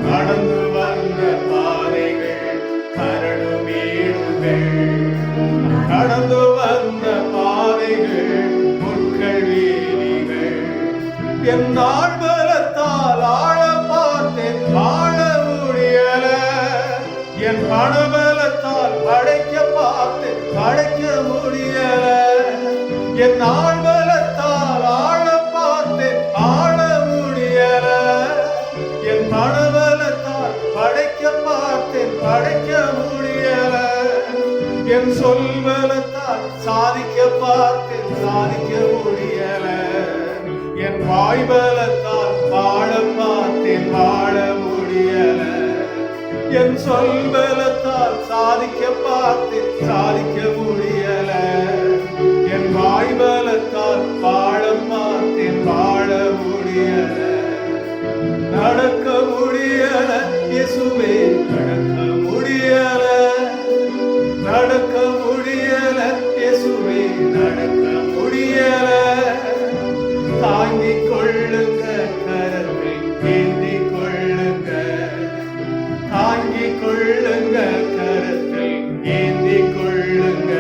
கடந்து வந்த பாதைகள் கரடு மேடுகள், கடந்து வந்த பாதைகள் முட்கள் வேலிகள். என் நாள் பலத்தால் ஆழ பார்த்தேன், ஆழ முடியல. என் பணபலத்தால் படைக்க பார்த்தேன், படைக்க முடியல. என் நாள் பலத்தால் ஆழ பார்த்தேன், ஆழ முடியல. என் பணபலத்தால் பார்த்தேன் சாதிக்க முடியல, என் வாய்பலத்தால் வாழ பார்த்தேன் வாழ முடியல, என் சொல்பலத்தால் சாதிக்க பார்த்தேன் சாதிக்க முடியல, என் வாய்பலத்தால் வாழ பார்த்தேன் வாழ முடியல, நடக்க முடியல இயேசுவே நடக்க முடியல, நடக்க முடியல இயேசுவே நடக்க முடியல, தாங்கிக் கொள்ளுங்க கரத்தில் ஏந்திக் கொள்ளுங்க, தாங்கிக் கொள்ளுங்க கரத்தில் ஏந்திக் கொள்ளுங்க,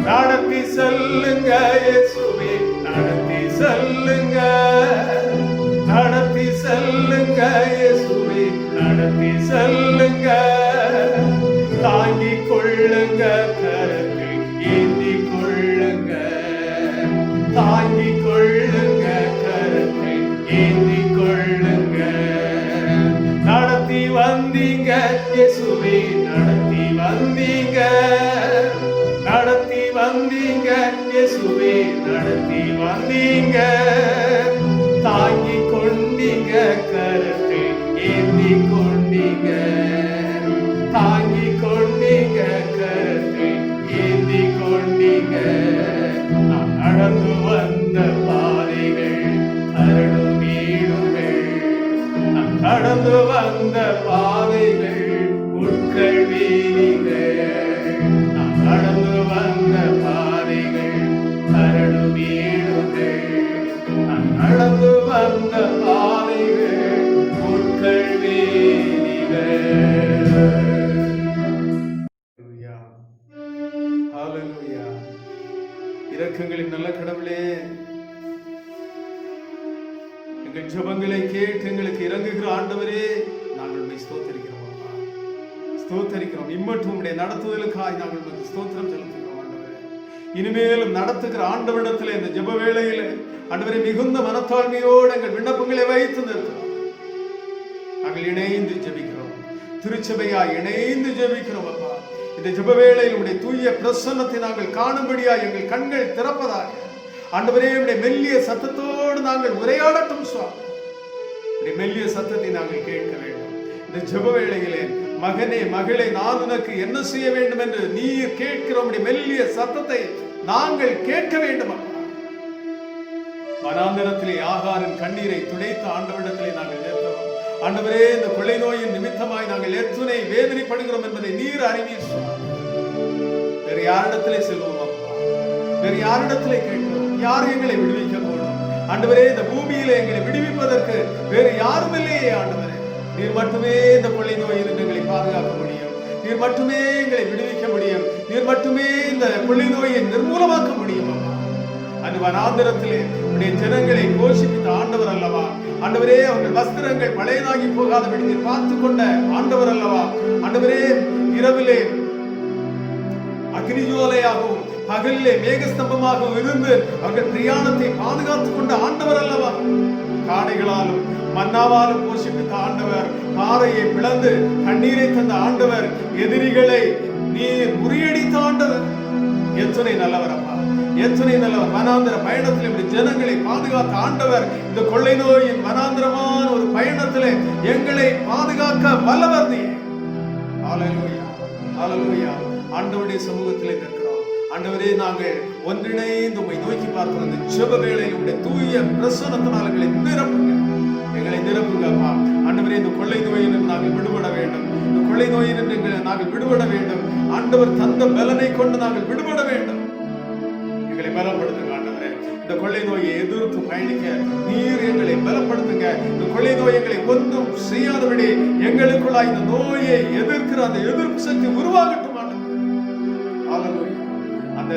நடத்தி செல்லுங்க இயேசுவே நடத்தி செல்லுங்க, நடத்தி செல்லுங்க இயேசுவே நடத்தி செல்லுங்க, தாங்கிக் கொள்ளுங்க கரத்தில் ஏந்திக் கொள்ளுங்க, தாங்கிக் கொள்ளுங்க கரத்தில் ஏந்திக் கொள்ளுங்க, நடத்தி வந்தீங்க இயேசுவே நடத்தி வந்தீங்க, நடத்தி வந்தீங்க இயேசுவே நடத்தி வந்தீங்க, தாங்கிக் கொண்டீங்க கரத்தில் ஏந்திக் கொண்டீங்க, தாங்கிக் கொண்டீங்க கரத்தில் ஏந்திக் கொண்டீங்க, நான் நடந்து வந்த பாதைகள் அருளும் வீடுகள், நான் கடந்து வந்த பாதைகள் உட்கள் வீதிகள், நான் கடந்து வந்த பாதைகள் அருளும் வீடுகள், நான் நடந்து வந்த பாதைகள் உட்கள் வீதிகள். ஹalleluya. இரக்கங்களின் நல்ல கடவுளே, எங்கள் ஜெபங்களை கேட்டு எங்களுக்கு இறங்குகிற ஆண்டவரே, நாங்கள் உம்மை ஸ்தோத்திரிக்கிறோம் அப்பா, ஸ்தோத்திரிக்கிறோம். இம்மட்டும் உம்முடைய நடத்துதலுக்காய் நாங்கள் உங்களுக்கு ஸ்தோத்திரம் செலுத்துகிறோம் ஆண்டவரே. இனிமேலும் நடத்துகிற ஆண்டவரிடத்தில் இந்த ஜெப வேளையில் ஆண்டவரே மிகுந்த மனத்தாழ்மையோடு எங்கள் விண்ணப்பங்களை வைத்து நிற்கிறோம். நாங்கள் இணைந்து ஜெபிக்கிறோம், திருச்சபையாய் இணைந்து ஜெபிக்கிறோம் அப்பா. இந்த ஜெப வேளையில் உம்முடைய தூய பிரசன்னத்தை நாங்கள் காணும்படியாய் எங்கள் கண்கள் திறப்பதாக ஆண்டவரே, உம்முடைய மெல்லிய சத்தத்தோடு நாங்கள் உரையாடட்டும் சுவாமி. உம்முடைய மெல்லிய சத்தத்தை நாங்கள் கேட்க வேண்டும். இந்த ஜெப வேளையிலே மகனே மகளே, நான் உனக்கு என்ன செய்ய வேண்டும் என்று நீர் கேட்கிற உம்முடைய மெல்லிய சத்தத்தை நாங்கள் கேட்க வேண்டும் அப்பா. வனாந்தரத்திலே ஆகாரின் கண்ணீரை துடைத்த ஆண்டவரிடத்திலே நாங்கள் ஏற்றோம். ஆண்டவரே, இந்த கொள்ளை நோயின் நிமித்தமாய் நாங்கள் எத்துணை வேதனைப்படுகிறோம் என்பதை நீர் அறிவீர் சுவாமி. வேறு யாரிடத்திலே செல்வோம் அப்பா? வேறு யாரிடத்திலே கேட்கிறோம்? யார் எங்களை விடுவிக்க போடும்? ஆண்டவரே, இந்த பூமியிலே எங்களை விடுவிப்பதற்கு வேறு யாரும் இல்லையே ஆண்டவரே. நீர் மட்டுமே இந்த கொள்ளை நோயிலிருந்து எங்களை பாதுகாக்க முடியும். நீர் மட்டுமே எங்களை விடுவிக்க முடியும். நீர் மட்டுமே இந்த கொள்ளை நோயை நிர்மூலமாக்க முடியும் அப்பா. அந்த வனாந்தரத்திலே உடைய ஜனங்களை போஷிப்பித்த ஆண்டவர் அல்லவா ஆண்டவரே. அவர்கள் வஸ்திரங்கள் பழையதாகி போகாதபடி நீர் பார்த்து கொண்ட ஆண்டவர் அல்லவா ஆண்டவரே. இரவிலே அக்னிஜோலையாகவும் பகலிலே மேகஸ்தம்பமாகவும் இருந்து அவர்கள் பிரயாணத்தை பாதுகாத்துக் கொண்ட ஆண்டவர் அல்லவா. காடைகளாலும் மன்னாவாலும் போஷிப்பித்த ஆண்டவர், பாறையை பிளந்து கண்ணீரை தந்த ஆண்டவர், எதிரிகளை நீர் முறியடித்த ஆண்டவர். எத்தனை நல்லவர் அப்பா, எத்தனை நல்லவர். வனாந்திர பயணத்தில் இப்படி ஜனங்களை பாதுகாத்த ஆண்டவர், இந்த கொள்ளை நோயின் வனாந்திரமான ஒரு பயணத்திலே எங்களை பாதுகாக்க வல்லவர் நீ. ஹல்லேலூயா, ஹல்லேலூயா. ஆண்டவருடைய சமூகத்திலே நிற்கிறோம் ஆண்டவரே. நாங்கள் ஒன்றிணைந்து உம்மை நோக்கி பார்க்கிறோம். இந்த ஜெப வேளையில் உம்முடைய தூய பிரசன்னத்தினால் எங்களை நிரப்புங்க, எங்களை நிரப்புங்க அப்பா. ஆண்டவரே, இந்த கொள்ளை நோயிலிருந்து நாங்கள் விடுபட வேண்டும். இந்த கொள்ளை நோயிலிருந்து நாங்கள் விடுபட வேண்டும். ஆண்டவர் தந்த பலனை கொண்டு நாங்கள் விடுபட வேண்டும். எங்களை பலப்படுத்துங்க ஆண்டவரே. இந்த கொள்ளை நோயை எதிர்த்து பயணிக்க நீர் எங்களை பலப்படுத்துங்க. இந்த கொள்ளை நோய் எங்களை ஒன்றும் செய்யாதபடி எங்களுக்குள்ள இந்த நோயை எதிர்க்கிற அந்த எதிர்ப்பு சக்தி உருவாகட்டும் ஆண்டவரே. ஹல்லேலூயா. அந்த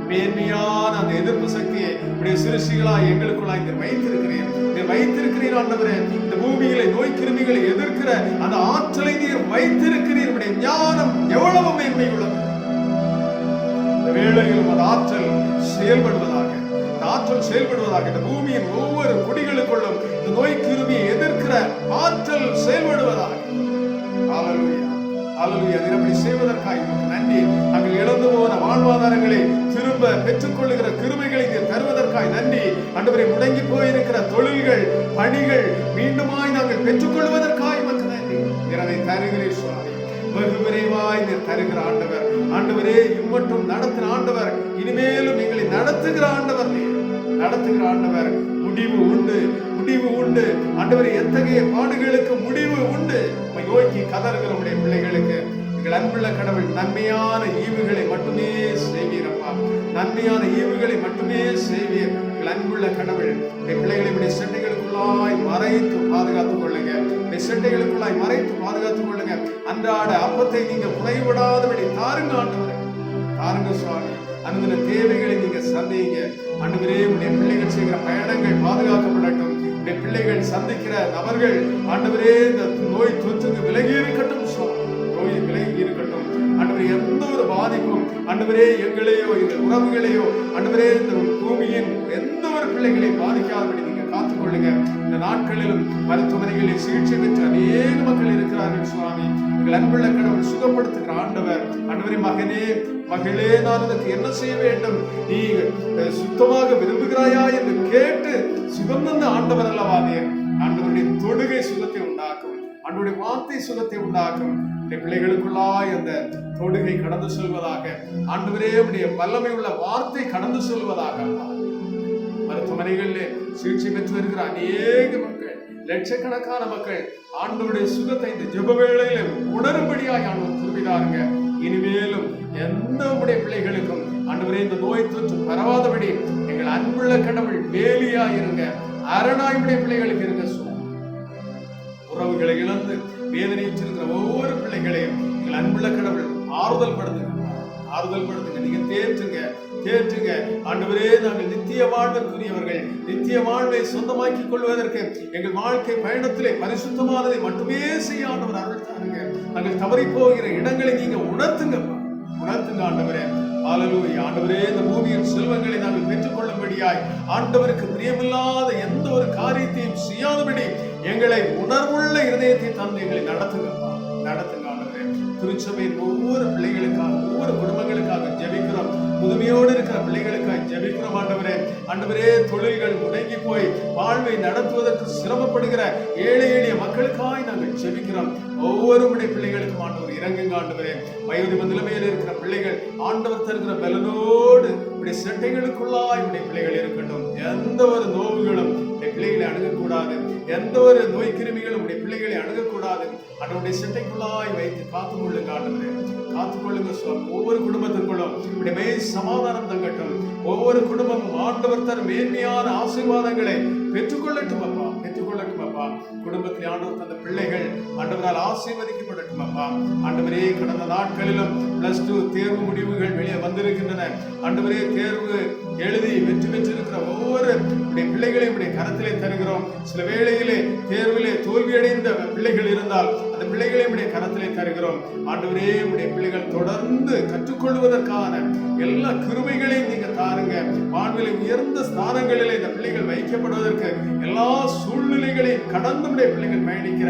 மேன்மையான அந்த எதிர்ப்பு சக்தியை உடைய சிறுசிகளா எங்களுக்குள்ள நீர் வைத்திருக்கிறீர். நீர் வைத்திருக்கிறீர் ஆண்டவரே. இந்த பூமியிலே நோய் கிருமிகளை எதிர்க்கிற அந்த ஆற்றலை நீர் வைத்திருக்கிறீர். உடைய ஞானம் எவ்வளவு மேன்மை உள்ளது. இந்த வேளையிலும் அந்த ஆற்றல் செயல்படுவதாக, இந்த ஆற்றல் செயல்படுவதாக. இந்த பூமியின் ஒவ்வொரு குடிகளுக்குள்ளும் இந்த நோய் கிருமியை எதிர்க்கிற ஆற்றல் செயல்படுவதாக. ஹல்லேலூயா, அல்லேலூயா. அப்படி செய்வதற்காக உமக்கு நன்றி. நாங்கள் இழந்து போன வாழ்வாதாரங்களை திரும்ப பெற்றுக்கொள்ளுகிற கிருபைகளை நீர் தருவதற்காக நன்றி. ஆண்டவரே, முடங்கி போயிருக்கிற தொழில்கள், பணிகள் மீண்டுமாய் நாங்கள் பெற்றுக்கொள்வதற்காக உமக்கு நன்றி. அதை தருகிறேன் சுவாமி. வெகு விரைவாய் நீர் தருகிற ஆண்டவர். ஆண்டவரே, இம்மட்டும் நடத்தின ஆண்டவர், இனிமேலும் எங்களை நடத்துகிற ஆண்டவர், நீர் நடத்துகிற ஆண்டவர். முடிவு உண்டு, முடிவு உண்டு ஆண்டவரே. எத்தகைய பாடுகளுக்கு முடிவு உண்டு. உம்மை நோக்கி கதறுகிற உடைய பிள்ளைகளுக்கு எங்கள் அன்புள்ள கடவுள் நன்மையான ஈவுகளை மட்டுமே செய்வீரப்பா. நன்மையான ஈவுகளை மட்டுமே செய்வீர். எங்கள் அன்புள்ள கடவுள் பிள்ளைகளை உடைய செட்டைகளுக்குள்ளாய் மறைத்து பாதுகாத்துக் கொள்ளுங்க. செட்டைகளுக்குள்ளாய் மறைத்து பாதுகாத்துக் கொள்ளுங்க. அன்றாட அப்பத்தை நீங்க குறைவிடாதபடி தாருங்க ஆண்டவரே, தாருங்க சுவாமி. அனுதின தேவைகளை நீங்க சந்திங்க ஆண்டவரே. உடைய பிள்ளைகள் செய்கிற பயணங்கள் பாதுகாக்கப்படட்டும். உடைய பிள்ளைகள் சந்திக்கிற நபர்கள் ஆண்டவரே இந்த நோய் தொற்றுக்கு விலகி இருக்கட்டும் சுவாமி. நோய் விலகி இருக்கட்டும் ஆண்டவரே. எந்த ஒரு பாதிப்பும் ஆண்டவரே எங்களையோ எங்கள் உறவுகளையோ ஆண்டவரே இந்த பூமியின் எந்த ஒரு பிள்ளைகளை பாதிக்காதபடி நீங்க காத்துக்கொள்ளுங்க. இந்த நாட்களிலும் மருத்துவமனைகளில் சிகிச்சை பெற்ற அநேக மக்கள் இருக்கிறார்கள் சுவாமி. எங்கள் அன்புள்ள கடவுள் சுகப்படுத்துகிற ஆண்டவர். ஆண்டவரே, மகனே மகளே, நான் உனக்கு என்ன செய்ய வேண்டும், நீ சுத்தமாக விரும்புகிறாயா என்று கேட்டு சுகம் தந்த ஆண்டவர் அல்லவா நீர். ஆண்டவருடைய தொடுகை சுகத்தை உண்டாக்கும், ஆண்டவருடைய வார்த்தை சுகத்தை உண்டாக்கும். பிள்ளைகளுக்குள்ளாய் அந்த தொடுகை கடந்து செல்வதாக ஆண்டவரே. உடைய வல்லமை உள்ள வார்த்தை கடந்து செல்வதாக. மருத்துவமனைகளில் சிகிச்சை பெற்று வருகிற அநேக மக்கள், லட்சக்கணக்கான மக்கள் ஆண்டவருடைய சுகத்தை இந்த ஜெப வேளையில உணரும்படியாய் ஆண்டவர் திரும்பினாருங்க. இனிமேலும் எந்த உடைய பிள்ளைகளுக்கும் ஆண்டவரே இந்த நோய் தொற்று பரவாதபடி எங்கள் அன்புள்ள கடவுள் வேலியாய் இருங்க, அரணாய் உடைய பிள்ளைகளுக்கு இருங்க. உறவுகளை இழந்து வேதனையுற்றிருக்கிற ஒவ்வொரு பிள்ளைகளையும் எங்கள் அன்புள்ள கடவுள் ஆறுதல் படுத்துங்க, ஆறுதல் படுத்துங்க. நீங்க தேற்றுங்க, தேற்றுங்க ஆண்டவரே. நாங்கள் நித்திய வாழ்விற்குரியவர்கள். நித்திய வாழ்வை சொந்தமாக்கிக் கொள்வதற்கு எங்கள் வாழ்க்கை பயணத்திலே பரிசுத்தமானதை மட்டுமே செய்ய ஆண்டவர் அருள் தாருங்க. நாங்கள் தவறி போகிற இடங்களை நீங்க உணர்த்துங்க, உணர்த்துங்க ஆண்டவரே. அல்லேலூயா. ஆண்டவரே, இந்த பூமியின் செல்வங்களை நாங்கள் பெற்றுக்கொள்ளும்படியாய் ஆண்டவருக்கு பிரியமில்லாத எந்த ஒரு காரியத்தையும் செய்யாதபடி எங்களை உணர்வுள்ள இருதயத்தை தந்து எங்களை நடத்துங்க, நடத்துங்க ஆண்டவரே. திருச்சபையின் ஒவ்வொரு பிள்ளைகளுக்காக, ஒவ்வொரு குடும்பங்களுக்காக ஜெபிக்கிறோம். முதுமையோடு இருக்கிற பிள்ளைகளுக்காக ஜெபிக்கிறோம் ஆண்டவரே. ஆண்டவரே, தொழில்கள் முடங்கி போய் வாழ்வை நடத்துவதற்கு சிரமப்படுகிற ஏழை எளிய மக்களுக்காய் நாங்கள் ஜெபிக்கிறோம். ஒவ்வொரு உடைய பிள்ளைகளுக்கும் ஆண்டவர் இறங்குங்க ஆண்டவரே. வயது நிலைமையில் இருக்கிற பிள்ளைகள் ஆண்டவர் தருகிற பலனோடு உடைய செட்டைகளுக்குள்ளாய் உடைய பிள்ளைகள் இருக்கட்டும். எந்த ஒரு நோவுகளும் உடைய பிள்ளைகளை அணுகக்கூடாது. எந்த ஒரு நோய் கிருமிகளும் உடைய பிள்ளைகளை அணுகக்கூடாது. ஆண்டவருடைய செட்டைக்குள்ளாய் வைத்து காத்துக்கொள்ளுங்க ஆண்டவரே, காத்துக்கொள்ளுங்க சுவாமி. ஒவ்வொரு குடும்பத்திற்குள்ளும் உடைய சமாதானம் தங்கட்டும். ஒவ்வொரு குடும்பமும் ஆண்டவர் தரும் மேன்மையான ஆசீர்வாதங்களை பெற்றுக்கொள்ளட்டும் அப்பா, பெற்றுக்கொள்ளட்டும் அப்பா. குடும்பத்தில் ஆண்டவர் தந்த பிள்ளைகள் ஆண்டவரால் ஆசீர்வதிக்கப்படட்டும் அப்பா. ஆண்டவரே, கடந்த நாட்களிலும் +2 தேர்வு முடிவுகள் வெளியே வந்திருக்கின்றன. ஆண்டவரே, தேர்வு எழுதி வெற்றி பெற்றிருக்கிற ஒவ்வொரு பிள்ளைகளையும் கரத்திலே தருகிறோம். சில வேளையிலே தேர்விலே தோல்வியடைந்த பிள்ளைகள் இருந்தால் அந்த பிள்ளைகளையும் கரத்திலே தருகிறோம். ஆண்டவரே, உடைய பிள்ளைகள் தொடர்ந்து கற்றுக்கொள்வதற்கான எல்லா கிருபைகளையும் நீங்க தாருங்க. வாழ்விலே உயர்ந்த ஸ்தானங்களிலே இந்த பிள்ளைகள் வைக்கப்படுவதற்கு எல்லா சூழ்நிலைகளையும் கடந்து உடைய பிள்ளைகள் பயணிக்கிற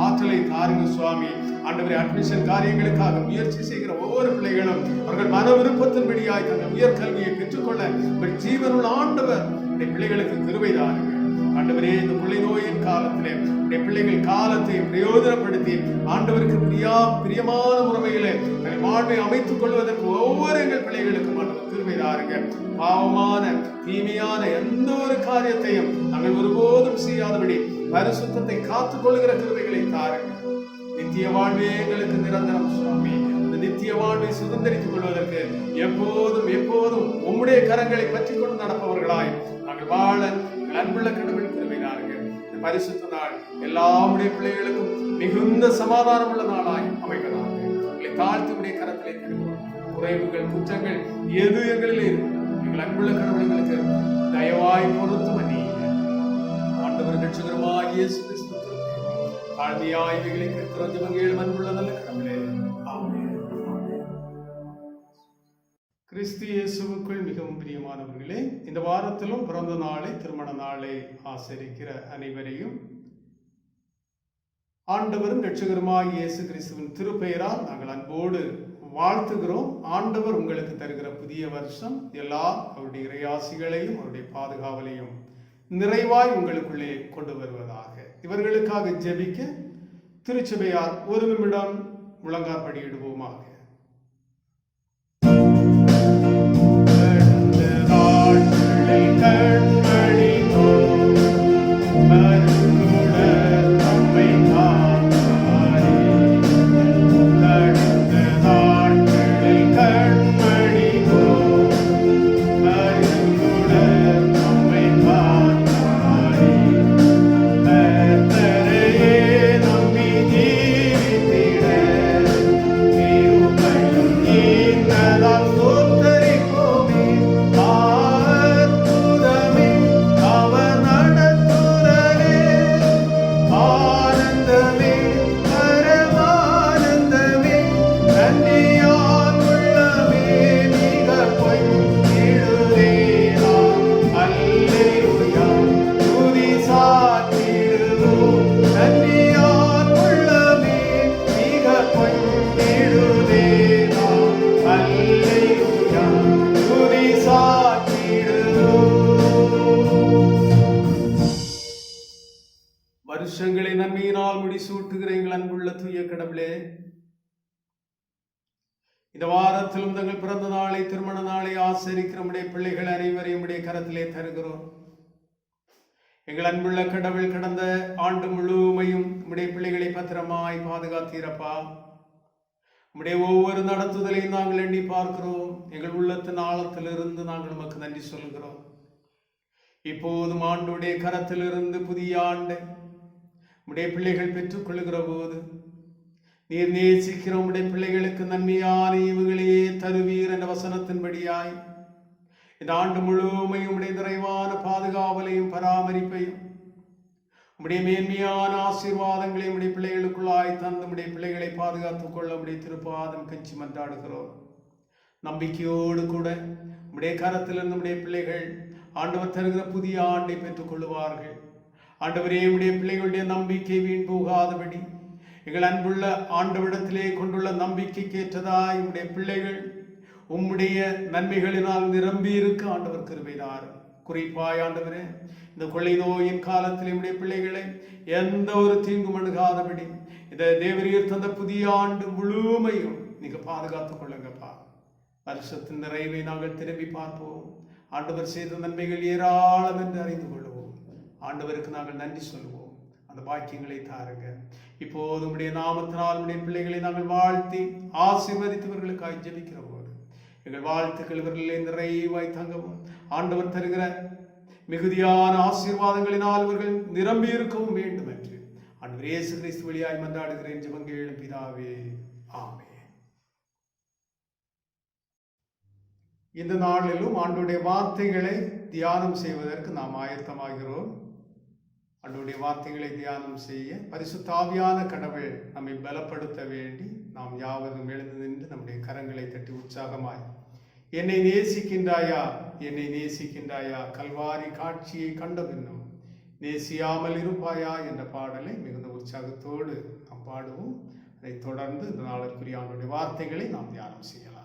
ஆற்றலை தாருங்க சுவாமி. ஆண்டவரே, அட்மிஷன் காரியங்களுக்காக முயற்சி செய்கிற ஒவ்வொரு பிள்ளைகளும் அவர்கள் மன விருப்பத்தின்படியாய் தங்கள் உயர்கல்வியை பெற்றுக்கொள்ள ஜீவனுள்ள ஆண்டவர் பிள்ளைகளுக்கு கிருபை தாருங்க. ஆண்டவரே, இந்த பிள்ளை நோயின் காலத்திலே பிள்ளைகள் காலத்தை பிரயோஜனப்படுத்தி ஆண்டவருக்கு பிரியமான முறையிலே வாழ்வை அமைத்துக் கொள்வதற்கு ஒவ்வொரு எங்கள் பிள்ளைகளுக்கும் ஆண்டவர் கிருபை தாருங்க. பாவமான தீமையான எந்த ஒரு காரியத்தையும் நாங்கள் ஒருபோதும் செய்யாதபடி பரிசுத்தத்தை காத்துக் கொள்கிற கிருபைகளை தாருங்க. நித்திய வாழ்வே எங்களுக்கு நிரந்தரம் சுவாமி. அந்த நித்திய வாழ்வை சுதந்திரித்துக் கொள்வதற்கு எப்போதும் எப்போதும் உம்முடைய கரங்களை பற்றி கொண்டு நடப்பவர்களாய் நாங்கள் வாழ அன்புள்ள கடவுள் கிருபை தாருங்க. இந்த பரிசுத்த நாள் எல்லாருடைய பிள்ளைகளுக்கும் மிகுந்த சமாதானம் உள்ள நாளாய் அமைவதாக எங்களை தாழ்த்தி உடைய கரத்திலே தருகிறோம். குறைவுகள் குற்றங்கள் எது எங்களிலே இருக்கும் எங்கள் அன்புள்ள கடவுள் எங்களுக்கு தயவாய் பொறுத்து மன்னியுங்க. ஆண்டவர் ரட்சகருமாகிய இயேசு கிறிஸ்து தாழ்மையாய் இவைகளை கேட்கிறோம் ஜெபங்கள் அன்புள்ள நல்ல கடவுளே, ஆமென். கிறிஸ்து இயேசுவுக்குள் மிகவும் பிரியமானவர்களே, இந்த வாரத்திலும் பிறந்த நாளை திருமண நாளை ஆசரிக்கிற அனைவரையும் ஆண்டவரும் இரட்சகருமாய் இயேசு கிறிஸ்துவின் திருப்பெயரால் நாங்கள் அன்போடு வாழ்த்துகிறோம். ஆண்டவர் உங்களுக்கு தருகிற புதிய வருஷம் எல்லா அவருடைய இறையாசிகளையும் அவருடைய பாதுகாவலையும் நிறைவாய் உங்களுக்குள்ளே கொண்டு வருவதாக. இவர்களுக்காக ஜெபிக்க திருச்சபையார் ஒரு நிமிடம் முழங்காற்படியிடுவோமாக. வருஷங்களை நன்மையினால் முடிசூட்டுகிற எங்கள் அன்புள்ள தூய கடவுளே, இந்த வாரத்திலும் தங்கள் பிறந்த நாளை திருமண நாளை ஆசரிக்கிற நம்முடைய பிள்ளைகள் அனைவரையும் உடைய கரத்திலே தருகிறோம். எங்கள் அன்புள்ள கடவுள், கடந்த ஆண்டு முழுமையும் நம்முடைய பிள்ளைகளை பத்திரமாய் பாதுகாத்தீரப்பா. நம்முடைய ஒவ்வொரு நடத்துதலையும் நாங்கள் எண்ணி பார்க்கிறோம். எங்கள் உள்ளத்தின் ஆழத்திலிருந்து நாங்கள் நமக்கு நன்றி சொல்கிறோம். இப்போதும் ஆண்டுடைய கரத்திலிருந்து புதிய ஆண்டை உடைய பிள்ளைகள் பெற்றுக் கொள்ளுகிற போது நீர் நேசிக்கிற உடைய பிள்ளைகளுக்கு நன்மையான ஈவுகளையே தருவீர் என்ற வசனத்தின்படியாய் இந்த ஆண்டு முழுமையும் உடைய நிறைவான பாதுகாவலையும் பராமரிப்பையும் உடைய மேன்மையான ஆசீர்வாதங்களையும் உடைய பிள்ளைகளுக்குள்ளாய் தந்து உடைய பிள்ளைகளை பாதுகாத்துக் கொள்ள உடைய திருப்பாதம் கஞ்சி மன்றாடுகிறோம். நம்பிக்கையோடு கூட உடைய கரத்திலிருந்து உடைய பிள்ளைகள் ஆண்டவர் தருகிற புதிய ஆண்டை பெற்றுக் கொள்ளுவார்கள். ஆண்டவரே, உடைய பிள்ளைகளுடைய நம்பிக்கை வீண் போகாதபடி எங்கள் அன்புள்ள ஆண்டவரிடத்திலே கொண்டுள்ள நம்பிக்கைக்கு ஏற்றதாய் உடைய பிள்ளைகள் உம்முடைய நன்மைகளினால் நிரம்பி இருக்க ஆண்டவர் கிருபைதார். குறிப்பாய் ஆண்டவரே, இந்த கொள்ளை நோயின் காலத்திலே உடைய பிள்ளைகளை எந்த ஒரு தீங்கும் அணுகாதபடி இந்த தேவரீர் தந்த புதிய ஆண்டு முழுமையும் நீங்க பாதுகாத்துக் கொள்ளுங்கப்பா. வருஷத்தின் நிறைவை நாங்கள் திரும்பி பார்ப்போம். ஆண்டவர் செய்த நன்மைகள் ஏராளம் என்று அறிந்து கொள்வோம். ஆண்டவருக்கு நாங்கள் நன்றி சொல்லுவோம். அந்த பாக்கியங்களை தாருங்க. இப்போது உடைய நாமத்தினால் உடைய பிள்ளைகளை நாங்கள் வாழ்த்தி ஆசீர்வதித்தவர்களுக்காக ஜெபிக்கிற போது எங்கள் வாழ்த்துக்கள் இவர்களிலே நிறைவாய் தங்கவும் ஆண்டவர் தருகிற மிகுதியான ஆசீர்வாதங்களினால் இவர்கள் நிரம்பி இருக்கவும் வேண்டும் என்று ஆண்டவர் இயேசு கிறிஸ்து வழியாய் மன்றாடுகிறேன் ஜெபங்கேளும் பிதாவே, ஆமென். இந்த நாளிலும் ஆண்டுடைய வார்த்தைகளை தியானம் செய்வதற்கு நாம் ஆயத்தமாகிறோம். ஆண்டவருடைய வார்த்தைகளை தியானம் செய்ய பரிசுத்த ஆவியான கடவுள் நம்மை பலப்படுத்த வேண்டி நாம் யாவரும் எழுந்து நின்று நம்முடைய கரங்களை தட்டி உற்சாகமாய் என்னை நேசிக்கின்றாயா, என்னை நேசிக்கின்றாயா, கல்வாரி காட்சியை கண்ட பின்னும் நேசியாமல் இருப்பாயா என்ற பாடலை மிகுந்த உற்சாகத்தோடு நாம் பாடுவோம். அதை தொடர்ந்து இந்த நாளுக்குரிய ஆண்டவருடைய வார்த்தைகளை நாம் தியானம் செய்யலாம்.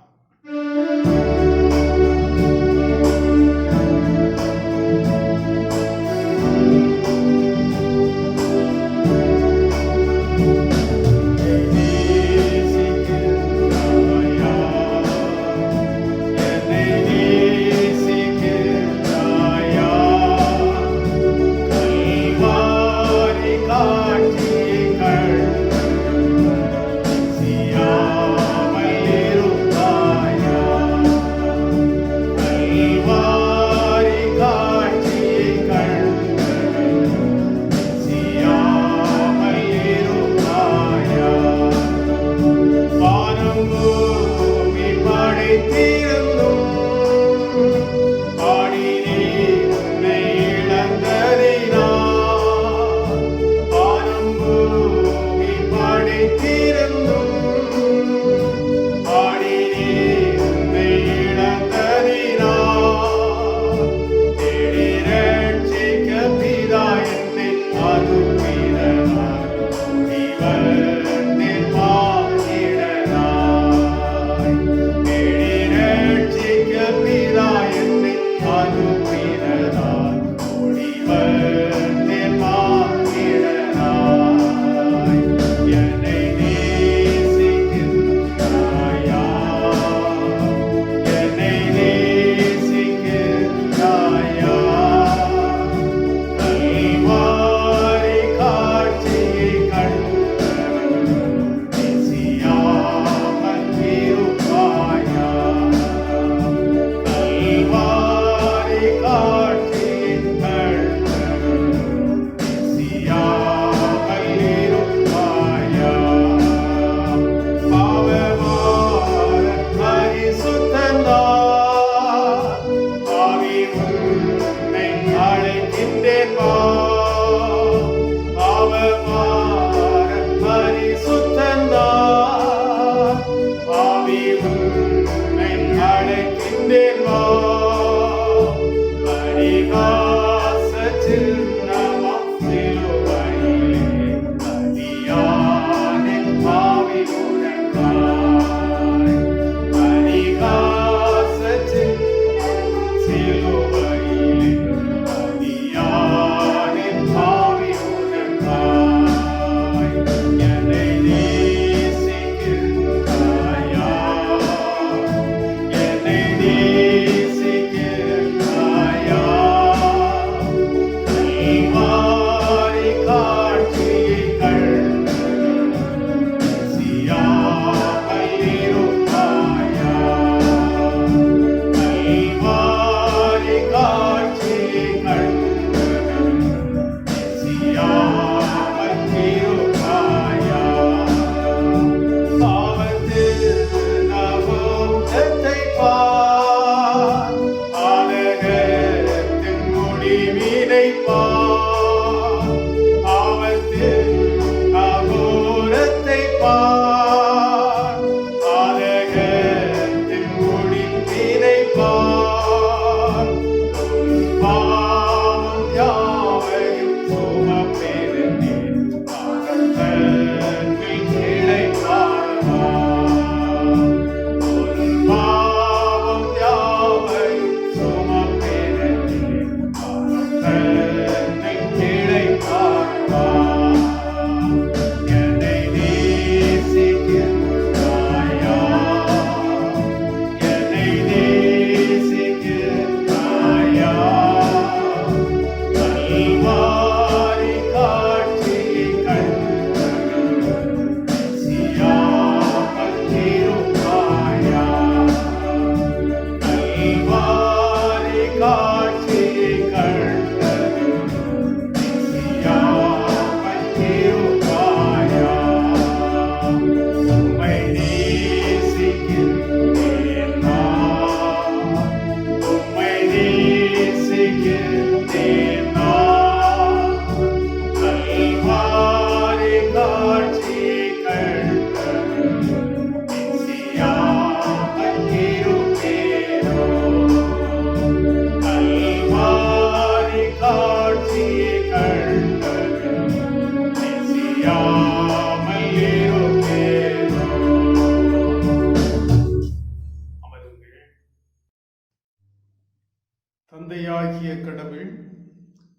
தந்தையாகிய கடவுள்,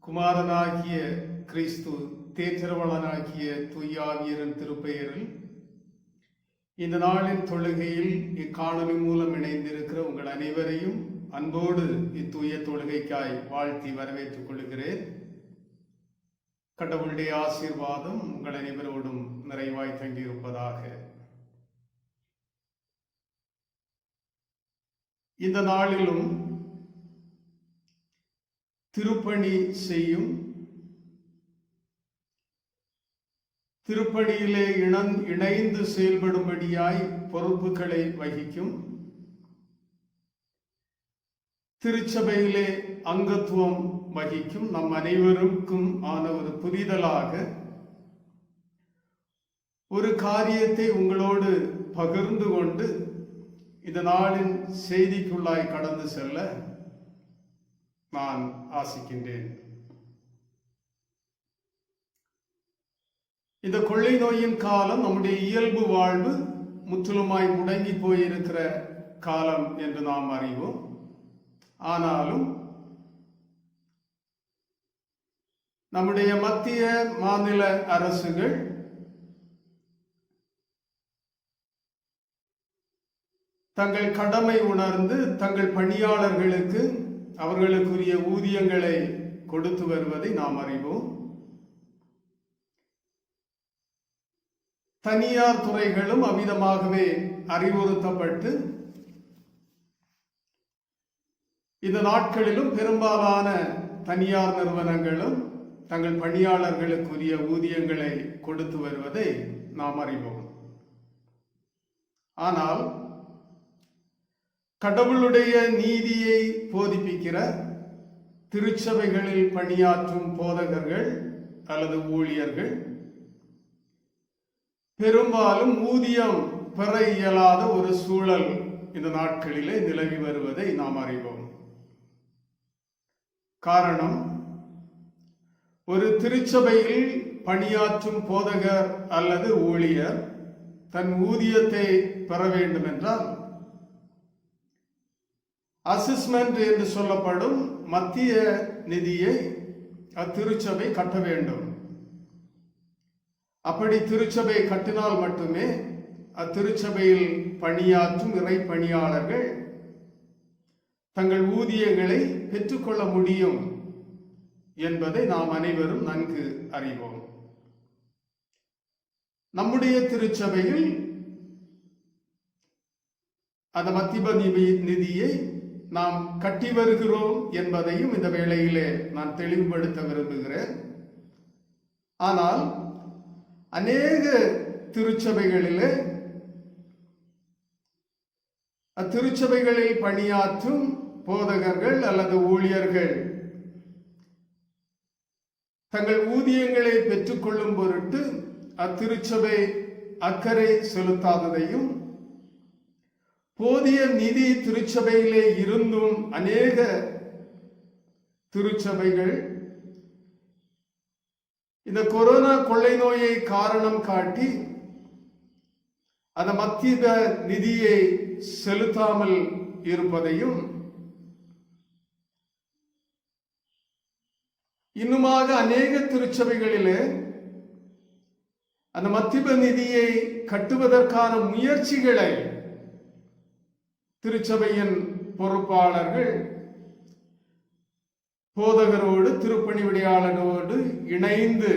குமாரனாகிய கிறிஸ்து, தேற்றரவளனாகிய தூயாவியரின் திருப்பெயரில் இந்த நாளின் தொழுகையில் இக்காணொலி மூலம் இணைந்திருக்கிற உங்கள் அனைவரையும் அன்போடு இத்தூய தொழுகைக்காய் வாழ்த்தி வரவேற்றுக் கொள்கிறேன். கடவுளுடைய ஆசீர்வாதம் உங்கள் அனைவரோடும் நிறைவாய் தங்கியிருப்பதாக. இந்த நாளிலும் திருப்பணி செய்யும், திருப்பணியிலே இணைந்து செயல்படும்படியாய் பொறுப்புகளை வகிக்கும், திருச்சபையிலே அங்கத்துவம் வகிக்கும் நம் அனைவருக்கும் ஆன ஒரு புரிதலாக ஒரு காரியத்தை உங்களோடு பகிர்ந்து கொண்டு இந்த நாளின் செய்திக்குள்ளாய் கடந்து செல்ல நான் ஆசிக்கின்றேன். இந்த கொள்ளை நோயின் காலம் நம்முடைய இயல்பு வாழ்வு முற்றிலுமாய் முடங்கி போயிருக்கிற காலம் என்று நாம் அறிவோம். ஆனாலும் நம்முடைய மத்திய மாநில அரசுகள் தங்கள் கடமை உணர்ந்து தங்கள் பணியாளர்களுக்கு அவர்களுக்குரிய ஊதியங்களை கொடுத்து வருவதை நாம் அறிவோம். தனியார் துறைகளும் அவ்விதமாகவே அறிவுறுத்தப்பட்டு இந்த நாட்களிலும் பெரும்பாலான தனியார் நிறுவனங்களும் தங்கள் பணியாளர்களுக்குரிய ஊதியங்களை கொடுத்து வருவதை நாம் அறிவோம். ஆனால் கடவுளுடைய நீதியை போதிப்பிக்கிற திருச்சபைகளில் பணியாற்றும் போதகர்கள் அல்லது ஊழியர்கள் பெரும்பாலும் ஊதியம் பெற இயலாத ஒரு சூழல் இந்த நாட்களிலே நிலவி வருவதை நாம் அறிவோம். காரணம், ஒரு திருச்சபையில் பணியாற்றும் போதகர் அல்லது ஊழியர் தன் ஊதியத்தை பெற வேண்டும் என்றால் அசிஸ்மெண்ட் என்று சொல்லப்படும் மத்திய நிதியை அத்திருச்சபை கட்ட வேண்டும். அப்படி திருச்சபை கட்டினால் மட்டுமே அத்திருச்சபையில் பணியாற்றும் இறை பணியாளர்கள் தங்கள் ஊதியங்களை பெற்றுக்கொள்ள முடியும் என்பதை நாம் அனைவரும் நன்கு அறிவோம். நம்முடைய திருச்சபையில் அந்த மத்திய நிதியை நாம் கட்டி வருகிறோம் என்பதையும் இந்த வேளையிலே நான் தெளிவுபடுத்த விரும்புகிறேன். ஆனால் அநேக திருச்சபைகளிலே அத்திருச்சபைகளில் பணியாற்றும் போதகர்கள் அல்லது ஊழியர்கள் தங்கள் ஊதியங்களை பெற்றுக்கொள்ளும் பொருட்டு அத்திருச்சபை அக்கறை செலுத்தாததையும், போதிய நிதி திருச்சபையிலே இருந்தும் அநேக திருச்சபைகள் இந்த கொரோனா கொள்ளை நோயை காரணம் காட்டி அந்த மத்திய நிதியை செலுத்தாமல் இருப்பதையும், இன்னுமாக அநேக திருச்சபைகளிலே அந்த மத்திய நிதியை கட்டுவதற்கான முயற்சிகளை திருச்சபையின் பொறுப்பாளர்கள் போதகரோடு திருப்பணி விடையாளரோடு இணைந்து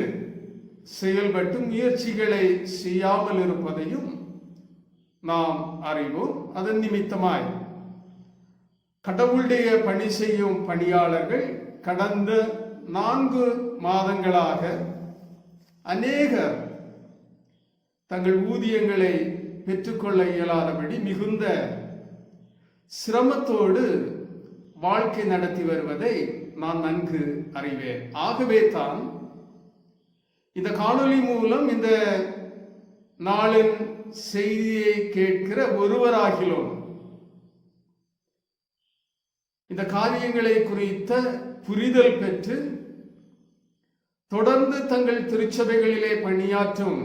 செயல்பட்டு முயற்சிகளை செய்யாமல் இருப்பதையும் நாம் அறிவோம். அதன் நிமித்தமாய் கடவுளுடைய பணி செய்யும் பணியாளர்கள் கடந்த 4 மாதங்களாக அநேகர் தங்கள் ஊதியங்களை பெற்றுக்கொள்ள இயலாதபடி மிகுந்த சிரமத்தோடு வாழ்க்கை நடத்தி வருவதை நான் நன்கு அறிவேன். ஆகவே தான் இந்த காணொளி மூலம் இந்த நாளின் செய்தியை கேட்கிற ஒருவராகிலும் இந்த காரியங்களை குறித்த புரிதல் பெற்று தொடர்ந்து தங்கள் திருச்சபைகளிலே பணியாற்றும்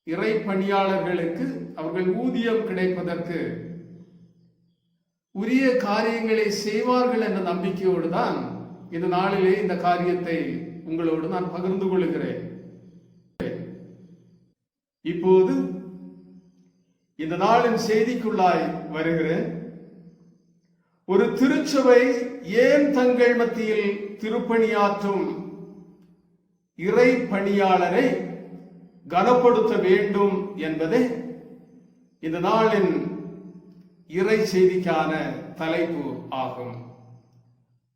இறை பணியாளர்களுக்கு அவர்கள் ஊதியம் கிடைப்பதற்கு உரிய காரியங்களை செய்வார்கள் என்ற நம்பிக்கையோடு தான் இந்த நாளிலே இந்த காரியத்தை உங்களோடு நான் பகிர்ந்து கொள்கிறேன். இப்போது இந்த நாளின் செய்திக்குள்ளாய் வருகிறேன். ஒரு திருச்சபை ஏன் தங்கள் மத்தியில் திருப்பணியாற்றும் இறை பணியாளரை கனப்படுத்த வேண்டும் என்பதே இந்த நாளின் இறை செய்திக்கான தலைப்பு ஆகும்.